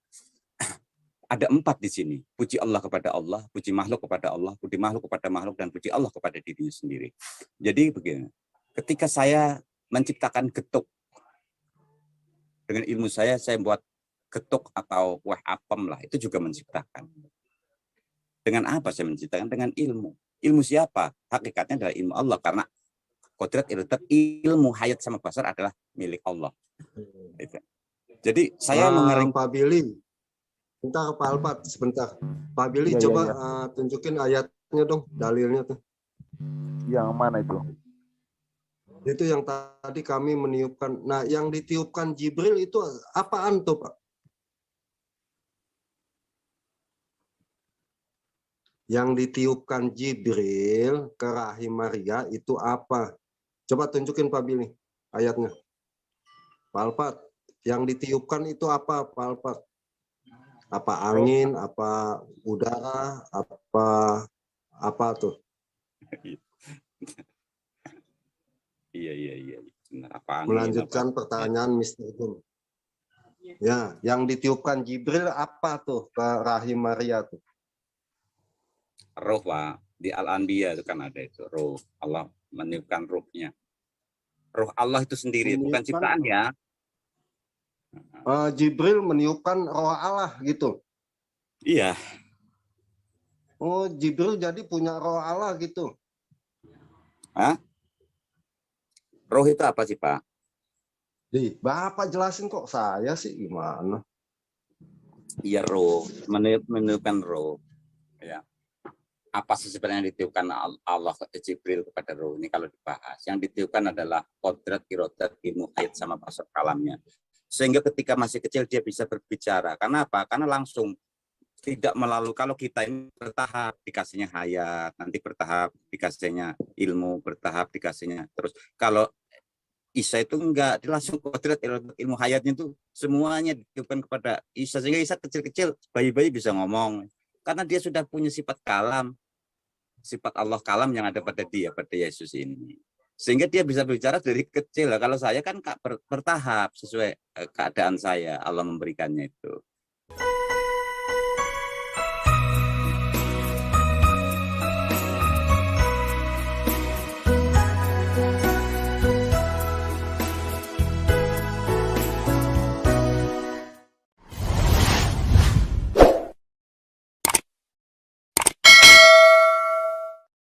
Ada 4 di sini. Puji Allah kepada Allah, puji makhluk kepada Allah, puji makhluk kepada makhluk, dan puji Allah kepada dirinya sendiri. Jadi begini, ketika saya menciptakan getuk, dengan ilmu saya buat getuk atau kue apem lah, itu juga menciptakan. Dengan apa saya menciptakan? Dengan ilmu. Ilmu siapa? Hakikatnya adalah ilmu Allah, karena kodrat ilmu hayat sama basar adalah milik Allah. Jadi saya mengering Pak Billy, bentar Pak Alfat, sebentar. Pak Billy coba tunjukin ayatnya dong, dalilnya tuh. Yang mana itu? Itu yang tadi kami meniupkan. Nah, yang ditiupkan Jibril itu apaan tuh, Pak? Yang ditiupkan Jibril ke rahim Maria itu apa? Coba tunjukin Pak Billy ayatnya. Pak Alfat, yang ditiupkan itu apa, Pak Alfat? Apa angin, apa udara, apa tuh? Iya. Benar, apa angin, Melanjutkan pertanyaan Mr. Gun. Ya, yang ditiupkan Jibril apa tuh ke rahim Maria tuh? Roh, Pak. Di Al-Anbiya itu kan ada itu roh. Allah meniupkan rohnya. Roh Allah itu sendiri, bukan ciptaan ya. Jibril meniupkan roh Allah gitu. Iya. Oh, Jibril jadi punya roh Allah gitu. Hah? Roh itu apa sih, Pak? Bapak jelasin kok, saya sih gimana? Iya, roh. Meniupkan roh. Ya. Apa sih sebenarnya yang ditiupkan Allah Jibril kepada roh ini kalau dibahas? Yang ditiupkan adalah kodrat, irodat, ilmu ayat sama basar kalamnya. Sehingga ketika masih kecil dia bisa berbicara. Karena apa? Karena langsung tidak melalui, kalau kita ini bertahap dikasihnya hayat, nanti bertahap dikasihnya ilmu, bertahap dikasihnya. Terus kalau Isa itu enggak, dia langsung kodrat, ilmu hayatnya itu semuanya ditiupkan kepada Isa. Sehingga Isa kecil-kecil, bayi-bayi bisa ngomong. Karena dia sudah punya sifat kalam, sifat Allah kalam yang ada pada dia, pada Yesus ini. Sehingga dia bisa bicara dari kecil. Kalau saya kan bertahap sesuai keadaan saya, Allah memberikannya itu.